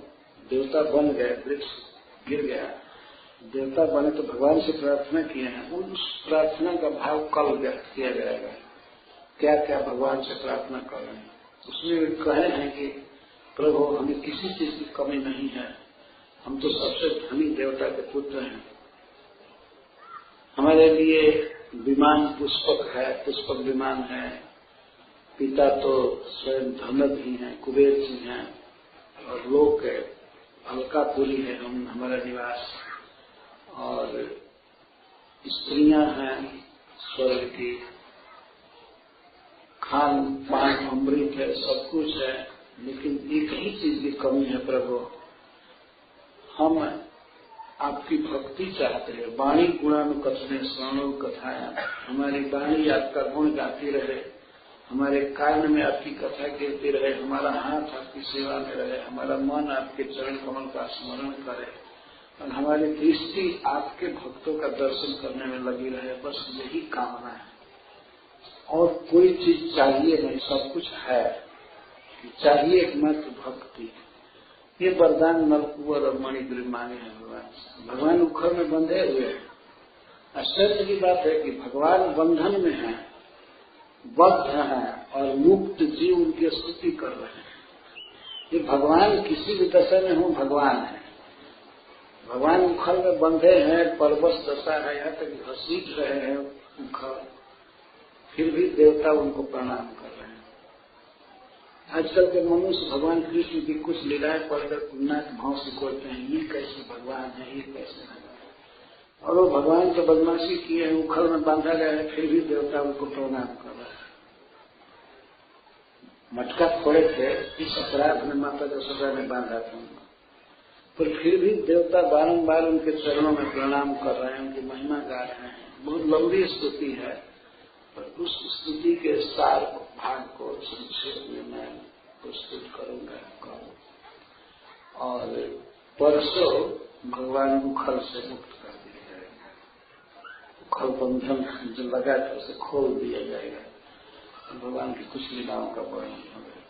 देवता बन गए, वृक्ष गिर गया, देवता बने तो भगवान से प्रार्थना किए हैं। उस प्रार्थना का भाव कल व्यक्त किया जाएगा, क्या क्या भगवान से प्रार्थना कर रहे हैं। उसमें कहे हैं कि प्रभु हमें किसी चीज की कमी नहीं है, हम तो सबसे धनी देवता के पुत्र हैं, हमारे लिए विमान पुष्पक है, पुष्पक विमान है, पिता तो स्वयं धनद ही हैं, कुबेर जी हैं, और लोक अलकापुरी है हमारा निवास, और स्त्रियां हैं स्वर्ग की, खान पान अमृत है, सब कुछ है, लेकिन एक ही चीज की कमी है प्रभु, हम आपकी भक्ति चाहते हैं। वाणी गुणानुकथने श्रवणो कथाया, हमारी वाणी आपका गुण गाती रहे, हमारे कान में आपकी कथा गिरती रहे, हमारा हाथ आपकी सेवा में रहे, हमारा मन आपके चरण कमल का स्मरण करे और हमारी दृष्टि आपके भक्तों का दर्शन करने में लगी रहे। बस यही कामना है और कोई चीज चाहिए नहीं, सब कुछ है। चाहिए एकमात्र भक्ति। ये वरदान नलकुंवर और मणिग्रीव मांगे हैं भगवान से। भगवान उखड़ में बंधे हुए हैं। आश्चर्य की बात है कि भगवान बंधन में हैं, बद्ध हैं और मुक्त जीव उनकी स्तुति कर रहे हैं। ये भगवान किसी भी दशा में हो भगवान है। भगवान उखड़ में बंधे हैं, परवश दशा है, यहाँ तक घसीट रहे हैं उखड़, फिर भी देवता उनको प्रणाम कर रहे हैं। आजकल के मनुष्य भगवान कृष्ण की कुछ लीलाएं पढ़कर नाक भाव से कोरते हैं, ये कैसे भगवान है, ये कैसे भगवान है। और वो भगवान तो बदमाशी किए हैं, उखड़ में बांधा गया है, फिर भी देवता उनको प्रणाम कर रहे हैं। मटका फोड़े थे, इस अपराध में माता यशोदा ने बांधा था उनको, पर फिर भी देवता बारंबार उनके चरणों में प्रणाम कर रहे हैं, उनकी महिमा गा रहे हैं। बहुत लंबी स्तुति है, पर उस स्तुति के सार भाग को संक्षेप में मैं प्रस्तुत करूंगा कल। और परसों भगवान उखड़ से मुक्त कर दिया जाएगा। उखड़ बंधन जो लगा था उसे खोल दिया जाएगा। भगवान की कुछ लीलाओं का वर्णन होगा।